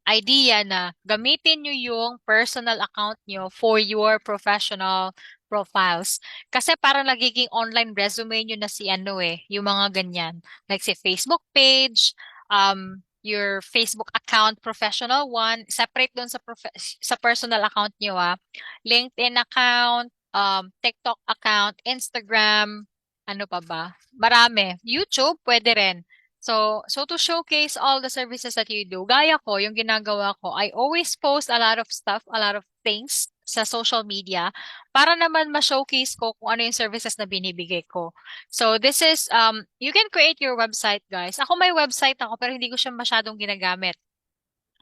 idea na gamitin nyo yung personal account nyo for your professional profiles. Kasi parang nagiging online resume nyo na si ano yung mga ganyan. Like si Facebook page, your Facebook account, professional one, separate doon sa personal account nyo LinkedIn account, TikTok account, Instagram, ano pa ba? Marami. YouTube, pwede rin. So to showcase all the services that you do, gaya ko, yung ginagawa ko, I always post a lot of stuff, a lot of things sa social media para naman ma-showcase ko kung ano yung services na binibigay ko. So this is, you can create your website, guys. Ako may website ako pero hindi ko siya masyadong ginagamit.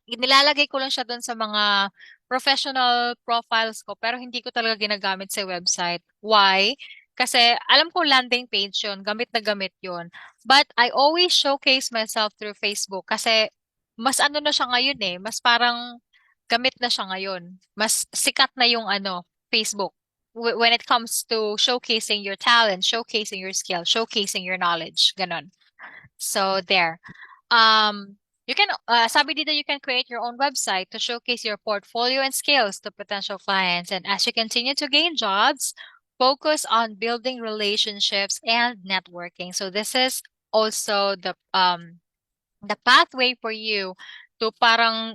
Nilalagay ko lang siya doon sa mga professional profiles ko pero hindi ko talaga ginagamit sa website. Why? Kasi alam ko landing page yun, gamit na gamit yun. But I always showcase myself through Facebook kasi mas ano na siya ngayon mas parang gamit na siya ngayon. Mas sikat na yung Facebook when it comes to showcasing your talent, showcasing your skill, showcasing your knowledge, ganon. So there. You can, sabi dito, you can create your own website to showcase your portfolio and skills to potential clients. And as you continue to gain jobs, focus on building relationships and networking. So this is also the pathway for you to parang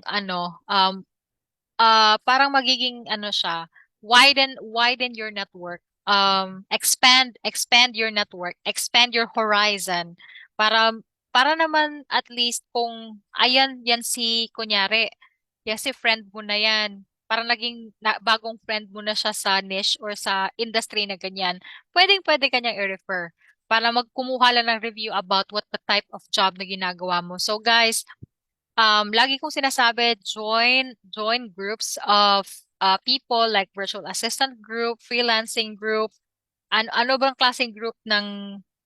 magiging siya, widen your network. Expand your network, expand your horizon para para naman at least kung ayan yan si kunyari, yan si friend mo na yan. Parang bagong friend mo na siya sa niche or sa industry na ganyan. Pwede kanyang i-refer para magkumuha lang ng review about what the type of job na ginagawa mo. So guys, lagi kong sinasabi, join groups of people like virtual assistant group, freelancing group, ano bang klaseng group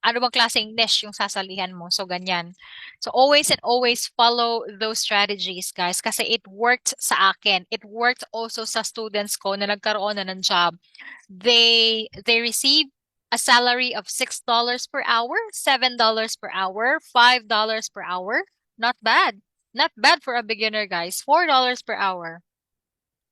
ano bang klaseng niche yung sasalihan mo. So, ganyan. So, always and always follow those strategies, guys, kasi it worked sa akin. It worked also sa students ko na nagkaroon na ng job. They receive a salary of $6 per hour, $7 per hour, $5 per hour. Not bad. Not bad for a beginner, guys. $4 per hour.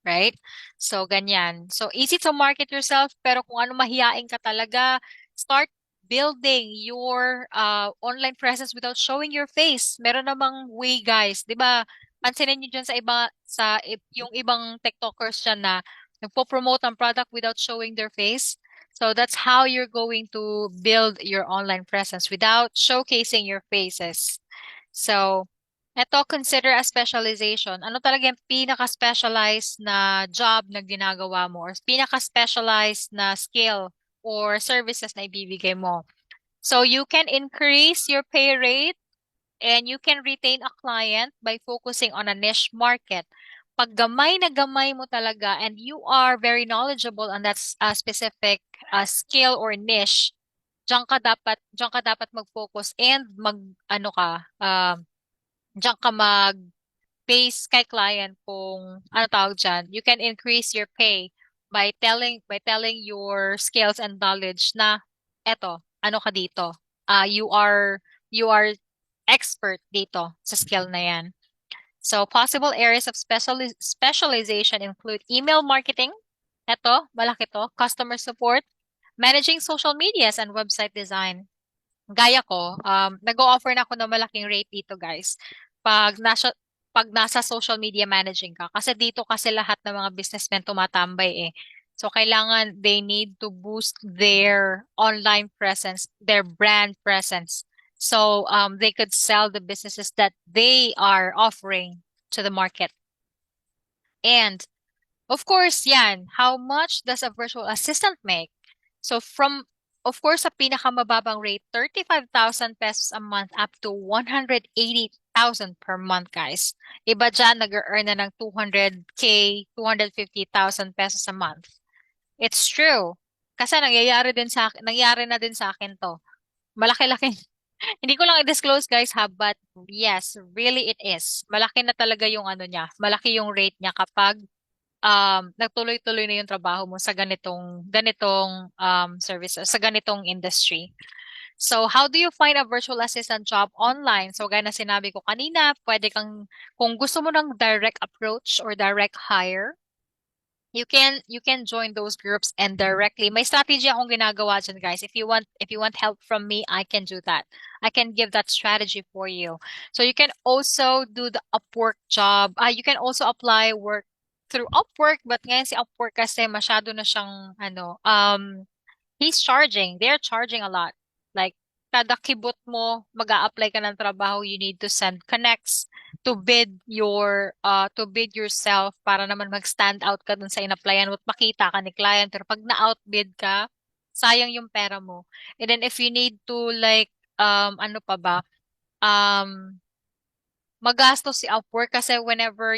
Right? So, ganyan. So, easy to market yourself, pero kung ano mahiyain ka talaga, start building your online presence without showing your face. Meron namang way, guys. 'Di ba? Pansinin niyo dyan yung ibang TikTokers dyan na nagpo-promote ang product without showing their face. So, that's how you're going to build your online presence without showcasing your faces. So, eto, consider a specialization. Ano talaga yung pinaka-specialized na job na ginagawa mo or pinaka-specialized na skill or services na ibibigay mo. So you can increase your pay rate and you can retain a client by focusing on a niche market. Pag gamay na gamay mo talaga and you are very knowledgeable on that specific skill or niche, diyan ka dapat mag-focus and diyan ka mag-base kay client kung ano tawag dyan. You can increase your pay by telling your skills and knowledge na eto, ano ka dito. You are expert dito sa skill na yan. So possible areas of specialization include email marketing. Eto, malaki to. Customer support, managing social medias and website design. Gaya ko, nag-o-offer na ako ng malaking rate dito, guys. Pag nasa pag nasa social media managing ka. Kasi dito kasi lahat ng mga businessmen tumatambay eh. So kailangan they need to boost their online presence, their brand presence. So they could sell the businesses that they are offering to the market. And Of course, yan. How much does a virtual assistant make? So from, of course, sa pinakamababang rate, 35,000 pesos a month up to 180,000 per month, guys. Iba dyan, nag-earn na ng 200K, 250,000 pesos a month. It's true. Kasi nangyayari na din sa akin to. Malaki-laki. Hindi ko lang i-disclose guys ha, but yes, really it is. Malaki na talaga yung ano niya. Malaki yung rate niya kapag nagtuloy-tuloy na yung trabaho mo sa ganitong services, sa ganitong industry. So, how do you find a virtual assistant job online? So, gaya na sinabi ko kanina, pwede kang, kung gusto mo ng direct approach or direct hire, you can join those groups and directly. May strategy akong ginagawa dyan, guys. If you want help from me, I can do that. I can give that strategy for you. So you can also do the Upwork job. You can also apply work through Upwork, but ngayon si Upwork kasi masyado na siyang he's charging. They're charging a lot. Like, kada kibot mo, mag-a-apply ka ng trabaho, you need to send connects to bid yourself para naman mag-stand out ka dun sa in-applyan mo at makita ka ni client. Pero pag na-outbid ka, sayang yung pera mo. And then if you need to like, ano pa ba, um, magastos si Upwork kasi whenever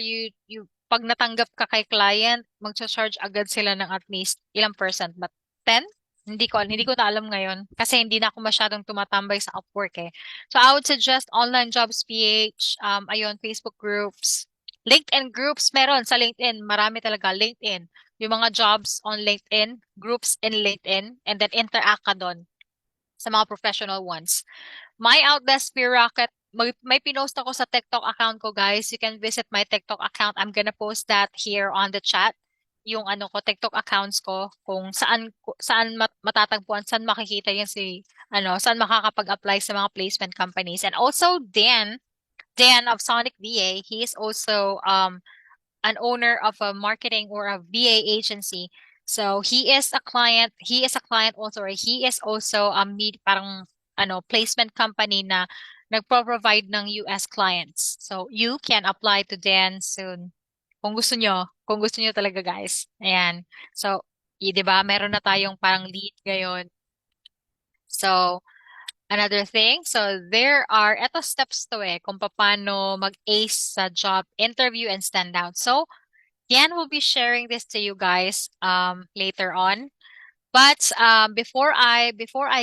pag natanggap ka kay client, magcha-charge agad sila ng at least ilang percent, but 10? Hindi ko na alam ngayon kasi hindi na ako masyadong tumatambay sa Upwork eh. So I would suggest online jobs PH, ayun, Facebook groups, LinkedIn groups meron sa LinkedIn, marami talaga LinkedIn. Yung mga jobs on LinkedIn, groups in LinkedIn, and then interact ka doon sa mga professional ones. My Outdesk Peer Rocket, may pinost ako sa TikTok account ko, guys. You can visit my TikTok account. I'm gonna post that here on the chat. Yung ano ko, TikTok accounts ko, kung saan matatagpuan, saan makikita yan saan makakapag-apply sa mga placement companies. And also Dan of Sonic VA, he is also an owner of a marketing or a VA agency. So he is a client also, or he is also a parang placement company na nagpo-provide ng US clients. So you can apply to Dan soon. Kung gusto nyo talaga guys. Ayan. So, 'di ba, meron na tayong parang lead ngayon. So, another thing, so eto steps to kung paano mag-ace sa job interview and stand out. So, Yan will be sharing this to you guys later on. But before I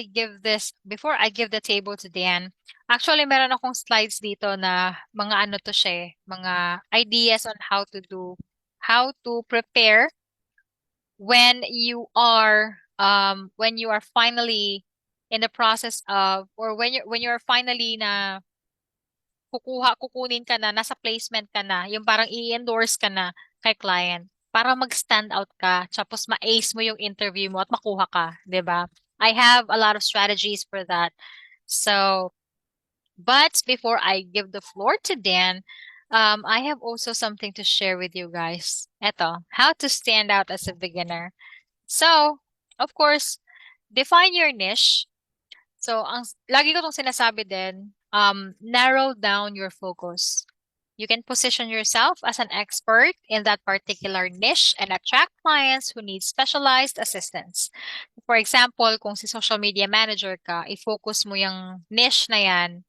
give the table to Dan, actually meron akong slides dito na mga ano to siya, mga ideas on how to prepare when you are finally in the process of, or when you're finally na kukunin ka na, nasa placement ka na, yung parang i-endorse ka na kay client para mag-stand out ka, tapos ma-ace mo yung interview mo at makuha ka, 'di ba? I have a lot of strategies for that. So, but before I give the floor to Dan, I have also something to share with you guys. Eto, how to stand out as a beginner. So, of course, define your niche. So, lagi ko tong sinasabi din, narrow down your focus. You can position yourself as an expert in that particular niche and attract clients who need specialized assistance. For example, kung si social media manager ka, i-focus mo yung niche na yan.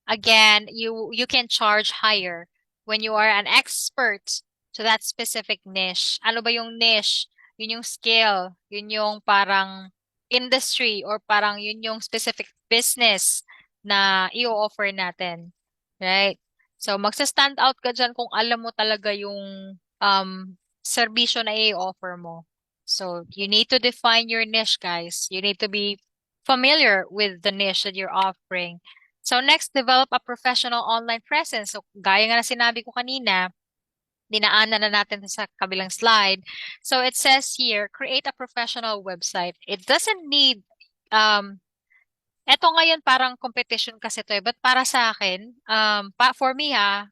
Again, you can charge higher when you are an expert to that specific niche. Ano ba yung niche? Yun yung skill, yun yung parang industry, or parang yun yung specific business na i-offer natin. Right? So magsa-stand out ka dyan kung alam mo talaga yung serbisyo na i-offer mo. So you need to define your niche, guys. You need to be familiar with the niche that you're offering. So next, develop a professional online presence. So gaya nga na sinabi ko kanina, dinaanan na natin sa kabilang slide. So it says here, create a professional website. It doesn't need, eto ngayon parang competition kasi to but para sa akin, for me I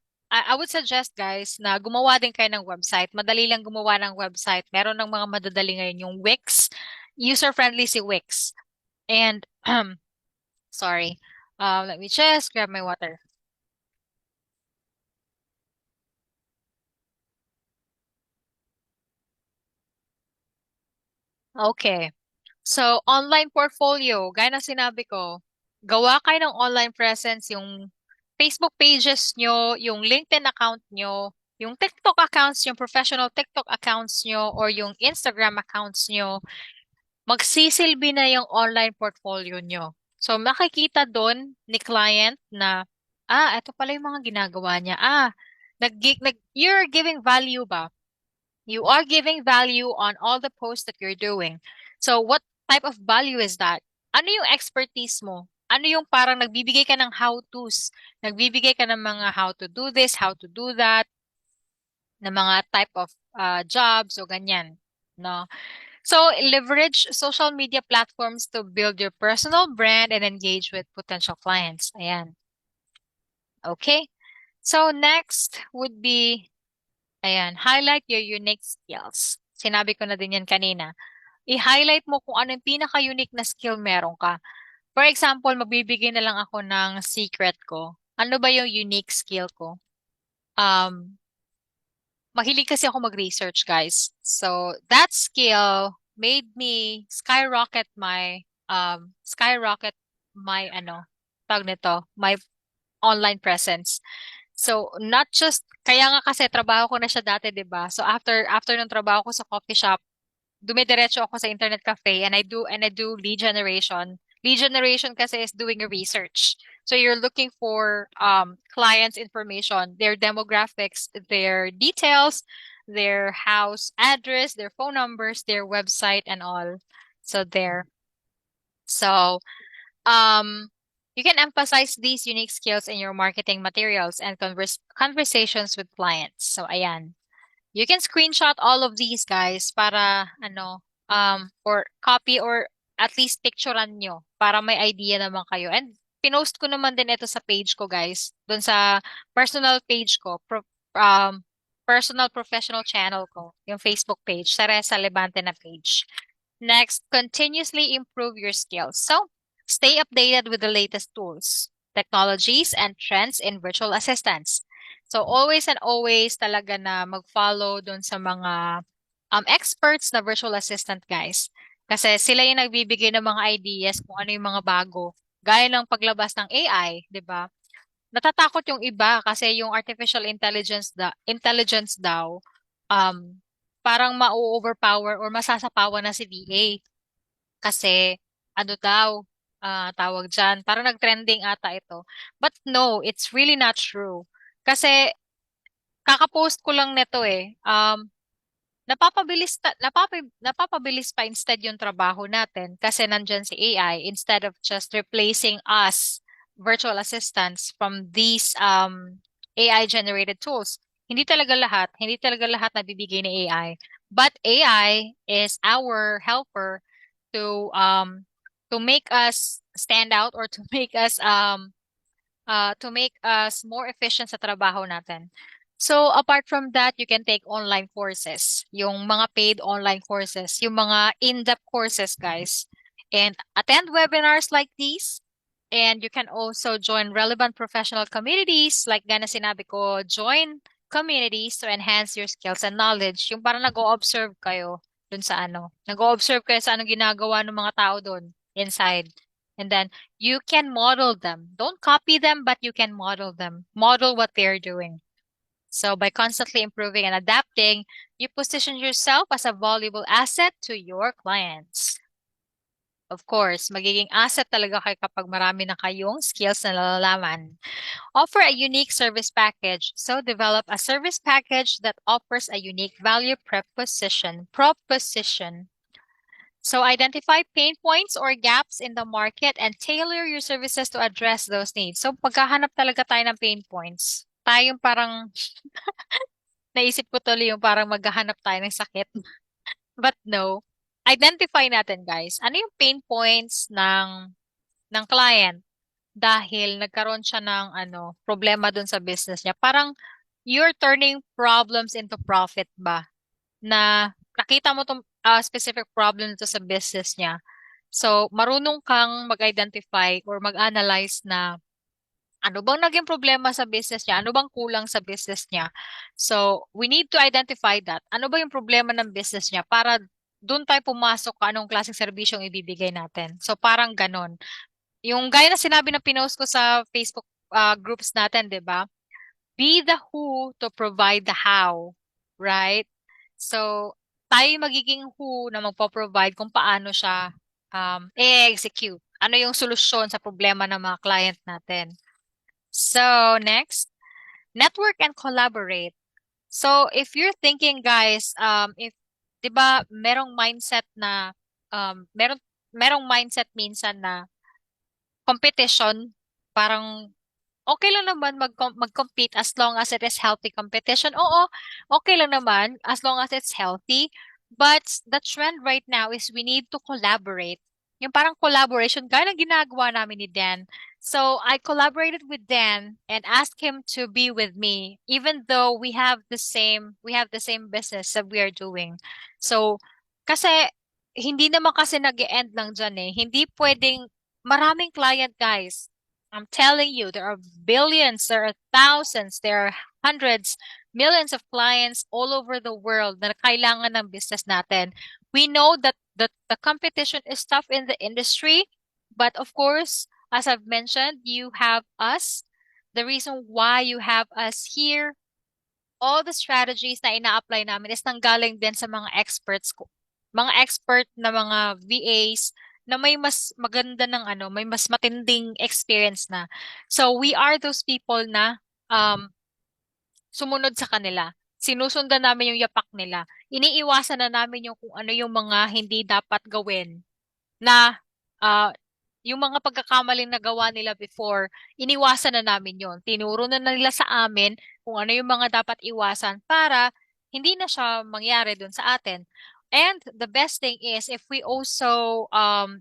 would suggest guys na gumawa din kayo ng website. Madali lang gumawa ng website. Meron ng mga madadali ngayon yung Wix. User-friendly si Wix. And, sorry. Let me just grab my water. Okay. So, online portfolio, gaya ng sinabi ko, gawa kayo ng online presence, yung Facebook pages nyo, yung LinkedIn account nyo, yung TikTok accounts, yung professional TikTok accounts nyo, or yung Instagram accounts nyo, magsisilbi na yung online portfolio nyo. So, makikita doon ni client na, ito pala yung mga ginagawa niya. You're giving value ba? You are giving value on all the posts that you're doing. So what type of value is that? Ano yung expertise mo? Ano yung parang nagbibigay ka ng how-tos? Nagbibigay ka ng mga how to do this, how to do that, na mga type of jobs o ganyan. No? So leverage social media platforms to build your personal brand and engage with potential clients. Ayan. Okay. So next would be, ayan, highlight your unique skills. Sinabi ko na din yan kanina. I-highlight mo kung ano yung pinaka-unique na skill meron ka. For example, magbibigay na lang ako ng secret ko. Ano ba yung unique skill ko? Um, Mahilig kasi ako mag-research, guys. So, that skill made me skyrocket my, tawag nito, my online presence. So, not just, kaya nga kasi trabaho ko na siya dati, 'di ba? So, after ng trabaho ko sa coffee shop, dumidiretso ako sa internet cafe and I do lead generation. Lead generation kasi is doing a research. So you're looking for clients' information, their demographics, their details, their house address, their phone numbers, their website, and all. So there. So you can emphasize these unique skills in your marketing materials and conversations with clients. So ayan. You can screenshot all of these guys para or copy or at least picturean nyo para may idea naman kayo. And pinost ko naman din ito sa page ko, guys. Doon sa personal page ko, um, personal professional channel ko, yung Facebook page, Teresa Levante na page. Next, continuously improve your skills. So, stay updated with the latest tools, technologies, and trends in virtual assistants. So, always and always talaga na mag-follow dun sa mga experts na virtual assistant, guys. Kasi sila yung nagbibigay ng mga ideas kung ano yung mga bago. Gaya ng paglabas ng AI, di ba? Natatakot yung iba kasi yung artificial intelligence daw, um, parang ma-overpower or masasapawan na si VA. Kasi, ano daw, tawag dyan, parang nag-trending ata ito. But no, it's really not true. Kasi, kakapost ko lang nito eh. Napapabilis pa instead yung trabaho natin kasi nandyan si AI instead of just replacing us virtual assistants from these AI-generated tools. Hindi talaga lahat nabibigay ni AI. But AI is our helper to make us stand out or to make us more efficient sa trabaho natin. So, apart from that, you can take online courses, yung mga paid online courses, yung mga in-depth courses, guys. And attend webinars like these. And you can also join relevant professional communities, like gana sinabi ko, join communities to enhance your skills and knowledge. Yung parang nag-o-observe kayo dun sa Nag-o-observe kayo sa anong ginagawa ng mga tao dun inside. And then you can model them. Don't copy them, but you can model them. Model what they're doing. So by constantly improving and adapting, you position yourself as a valuable asset to your clients. Of course, magiging asset talaga kayo kapag marami na kayong skills na nalalaman. Offer a unique service package. So develop a service package that offers a unique value proposition. So identify pain points or gaps in the market and tailor your services to address those needs. So paghahanap talaga tayo ng pain points. Tayong parang naisip ko tuloy yung parang maghahanap tayo ng sakit. But no, identify natin, guys. Ano yung pain points ng client dahil nagkaroon siya ng problema dun sa business niya. Parang you're turning problems into profit ba? Na nakita mo tong specific problem to sa business niya. So, marunong kang mag-identify or mag-analyze na ano bang naging problema sa business niya? Ano bang kulang sa business niya? So, we need to identify that. Ano ba yung problema ng business niya para doon tayo pumasok kung anong klaseng serbisyong ibibigay natin. So parang ganon. Yung gaya na sinabi na pinost ko sa Facebook groups natin, 'di ba? Be the who to provide the how, right? So tayo yung magiging who na magpo-provide kung paano siya i-execute. Ano yung solusyon sa problema ng mga client natin. So next, network and collaborate. So if you're thinking guys, if 'di ba merong mindset na merong mindset minsan na competition, parang okay lang naman mag-compete as long as it is healthy competition. Oo, okay lang naman as long as it's healthy. But the trend right now is we need to collaborate. Yung parang collaboration, gaya ng ginagawa namin ni Dan. So I collaborated with Dan and asked him to be with me, even though we have the same business that we are doing. So kasi hindi naman kasi nag-e-end lang dyan eh. Hindi pwedeng maraming client guys. I'm telling you, there are billions, there are thousands, there are hundreds, millions of clients all over the world na kailangan ng business natin. We know that the competition is tough in the industry, but of course, as I've mentioned, you have us. The reason why you have us here, all the strategies na ina-apply namin is nanggaling din sa mga experts ko. Mga expert na mga VAs na may mas maganda ng may mas matinding experience na. So we are those people na sumunod sa kanila. Sinusundan namin yung yapak nila. Iniiwasan na namin yung kung ano yung mga hindi dapat gawin na ah, yung mga pagkakamaling nagawa nila before, iniwasan na namin yon. Tinuro na nila sa amin kung ano yung mga dapat iwasan para hindi na siya mangyari dun sa atin. And the best thing is if we also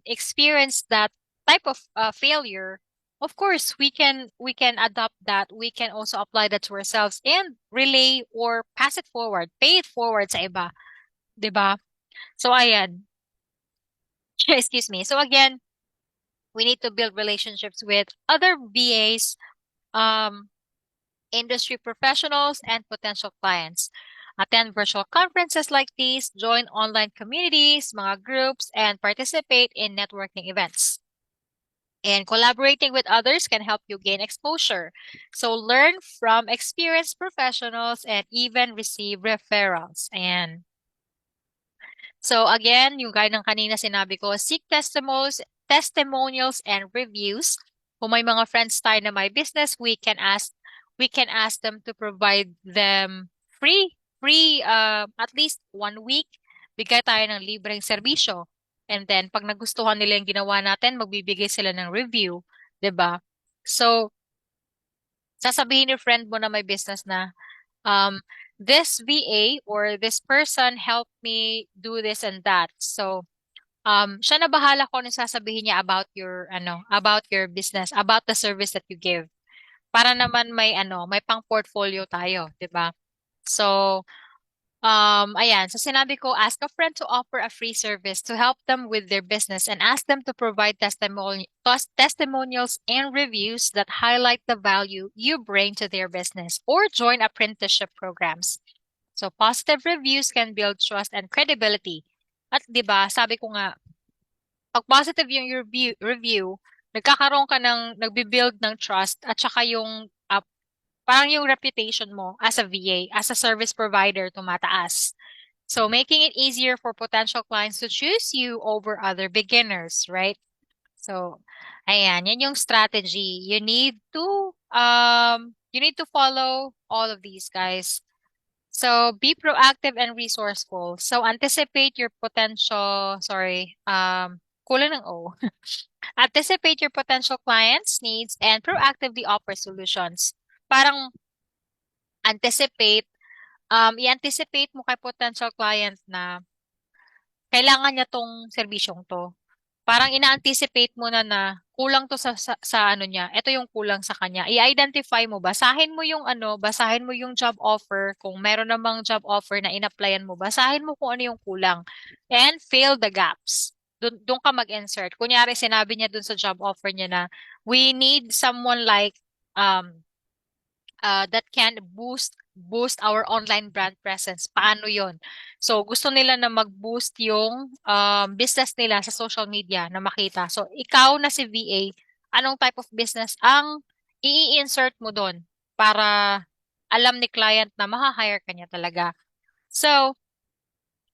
experience that type of failure, of course we can adopt that. We can also apply that to ourselves and relay or pass it forward, pay it forward sa iba, 'di ba? So ayan. Excuse me. So again, we need to build relationships with other VAs, um, industry professionals, and potential clients. Attend virtual conferences like these, join online communities, mga groups, and participate in networking events. And collaborating with others can help you gain exposure. So learn from experienced professionals and even receive referrals. And so again, yung gaya ng kanina sinabi ko, seek testimonials and reviews. Kung may mga friends tayo na may business, we can ask them to provide them free at least 1 week. Bigay tayo ng libreng serbisyo. And then pag nagustuhan nila yung ginawa natin, magbibigay sila ng review, 'di ba? So, sasabihin ni friend mo na may business na um, this VA or this person helped me do this and that. So, siya na bahala kung ano sasabihin niya about your business, about the service that you give. Para naman may pang portfolio tayo, 'di ba? So, ayan. So sinabi ko, ask a friend to offer a free service to help them with their business and ask them to provide testimonials and reviews that highlight the value you bring to their business or join apprenticeship programs. So positive reviews can build trust and credibility. At 'di ba, sabi ko nga, pag positive yung review, nagkakaroon ka nagbi-build ng trust at saka yung parang yung reputation mo as a VA, as a service provider tumataas. So making it easier for potential clients to choose you over other beginners, right? So, ayan, yan yung strategy. You need to follow all of these guys. So be proactive and resourceful. So anticipate your kulang ng O. Anticipate your potential clients' needs and proactively offer solutions. Parang anticipate, i-anticipate mo kay potential client na kailangan niya tong serbisyong to. Parang ina-anticipate mo na kulang to sa ano niya. Ito yung kulang sa kanya. I-identify mo, basahin mo yung job offer. Kung meron namang job offer na in-applyan mo, basahin mo kung ano yung kulang. And fill the gaps. Doon ka mag-insert. Kunyari, sinabi niya dun sa job offer niya na we need someone like that can boost boost our online brand presence. Paano yon? So, gusto nila na mag-boost yung business nila sa social media na makita. So, ikaw na si VA, anong type of business ang i-insert mo doon para alam ni client na maha-hire ka niya talaga. So,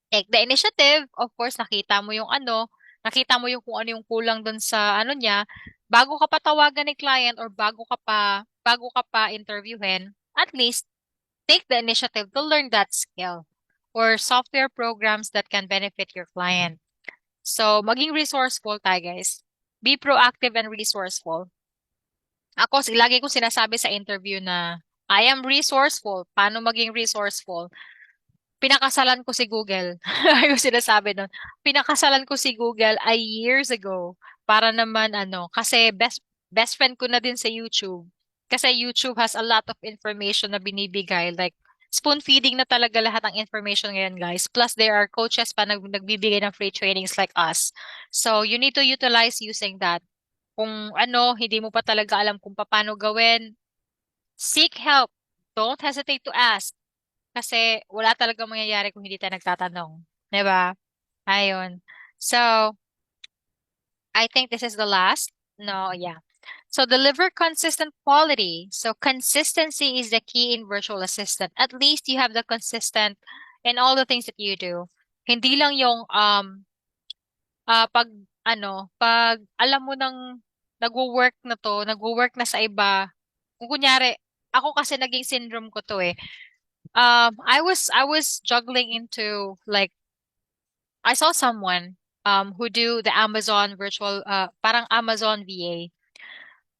take the initiative. Of course, nakita mo yung kung ano yung kulang doon sa ano niya, bago ka pa tawagan ni client or bago ka pa interviewin, at least take the initiative to learn that skill or software programs that can benefit your client. So, maging resourceful tayo, guys. Be proactive and resourceful. Ako, lagi ko sinasabi sa interview na I am resourceful. Paano maging resourceful? Pinakasalan ko si Google. Yung sinasabi nun. Pinakasalan ko si Google ay years ago. Para naman kasi best friend ko na din sa YouTube. Kasi YouTube has a lot of information na binibigay. Like, spoon feeding na talaga lahat ng information ngayon, guys. Plus, there are coaches pa nagbibigay ng free trainings like us. So, you need to utilize using that. Kung hindi mo pa talaga alam kung paano gawin, seek help. Don't hesitate to ask. Kasi wala talaga mangyayari kung hindi tayo nagtatanong. 'Di ba? Ayun. So, I think this is the last. No, yeah. So, deliver consistent quality. So, consistency is the key in virtual assistant. At least you have the consistent in all the things that you do. Hindi lang yung pag pag alam mo nang nagwo-work na sa iba. Kung kunyari, ako kasi naging syndrome ko to eh. I was juggling into like I saw someone who do the Amazon virtual parang Amazon VA.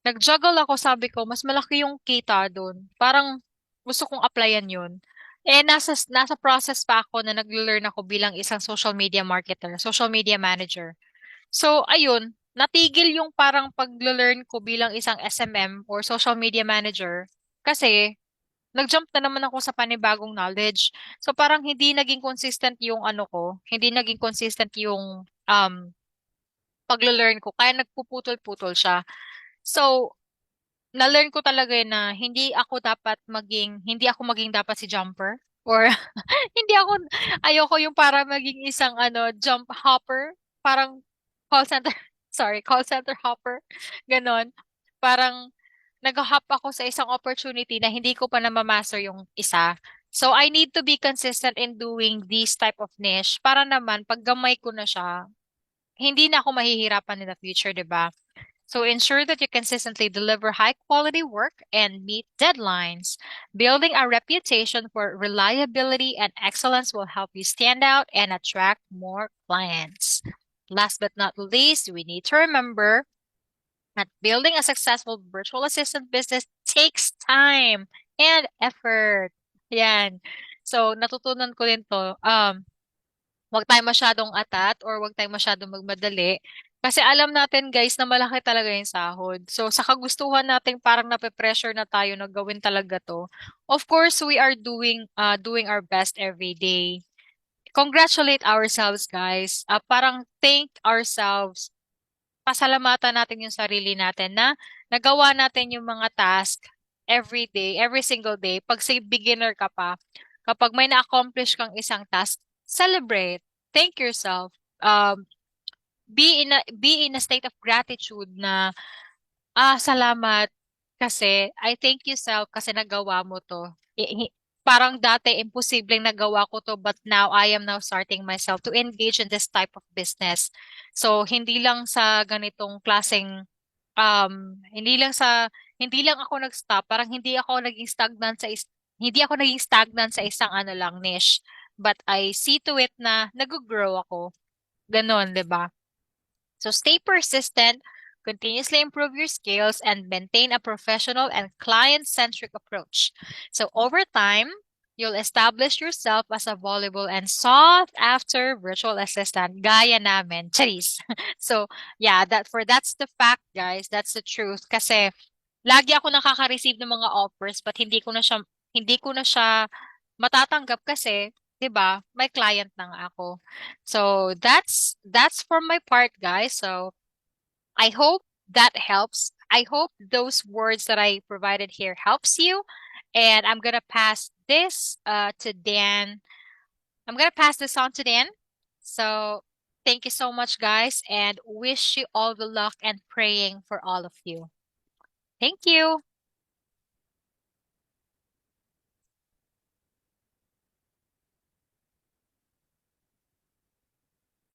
Nag-juggle ako, sabi ko, mas malaki yung kita doon. Parang gusto kong applyan yun. Eh, nasa process pa ako na nag-learn ako bilang isang social media marketer, social media manager. So, ayun, natigil yung parang pag-learn ko bilang isang SMM or social media manager kasi nag-jump na naman ako sa panibagong knowledge. So parang hindi naging consistent yung hindi naging consistent yung paglo-learn ko. Kaya nagpuputol-putol siya. So, na-learn ko talaga na hindi ako maging dapat si jumper or hindi ako ayoko yung para maging isang jump hopper, parang call center sorry, call center hopper. Ganon. Parang nag-hop ako sa isang opportunity na hindi ko pa na-master yung isa. So I need to be consistent in doing this type of niche para naman pag gamay ko na siya, hindi na ako mahihirapan in the future, 'di ba? So ensure that you consistently deliver high quality work and meet deadlines. Building a reputation for reliability and excellence will help you stand out and attract more clients. Last but not least, we need to remember that building a successful virtual assistant business takes time and effort. Yan. So, natutunan ko din to. Huwag tayong masyadong atat or huwag tayong masyadong magmadali. Kasi alam natin guys na malaki talaga yung sahod. So sa kagustuhan natin parang nape-pressure na tayo na gawin talaga to. Of course, we are doing our best every day. Congratulate ourselves guys. Parang thank ourselves. Pasalamatan natin yung sarili natin na nagawa natin yung mga task every day, every single day. Pag say beginner ka pa, kapag may na-accomplish kang isang task, celebrate. Thank yourself. Um, be in a state of gratitude na salamat kasi I thank you self kasi nagawa mo to. Parang dati imposibleng nagawa ko to but now I am now starting myself to engage in this type of business. So hindi lang sa ganitong klaseng hindi lang ako nag-stop, parang hindi ako naging stagnant sa isang lang niche. But I see to it na nag-grow ako. Ganon, 'di ba? So stay persistent, continuously improve your skills, and maintain a professional and client-centric approach. So over time, you'll establish yourself as a valuable and sought-after virtual assistant. Gaya namin. Charis. So, yeah, that's the fact, guys. That's the truth. Kasi lagi ako nakaka-receive ng mga offers but hindi ko na siya matatanggap kasi 'di ba? May client na nga ako. So that's for my part, guys. So I hope that helps. I hope those words that I provided here helps you And I'm gonna pass this to Dan. I'm gonna pass this on to Dan. So thank you so much, guys, and wish you all the luck and praying for all of you. Thank you.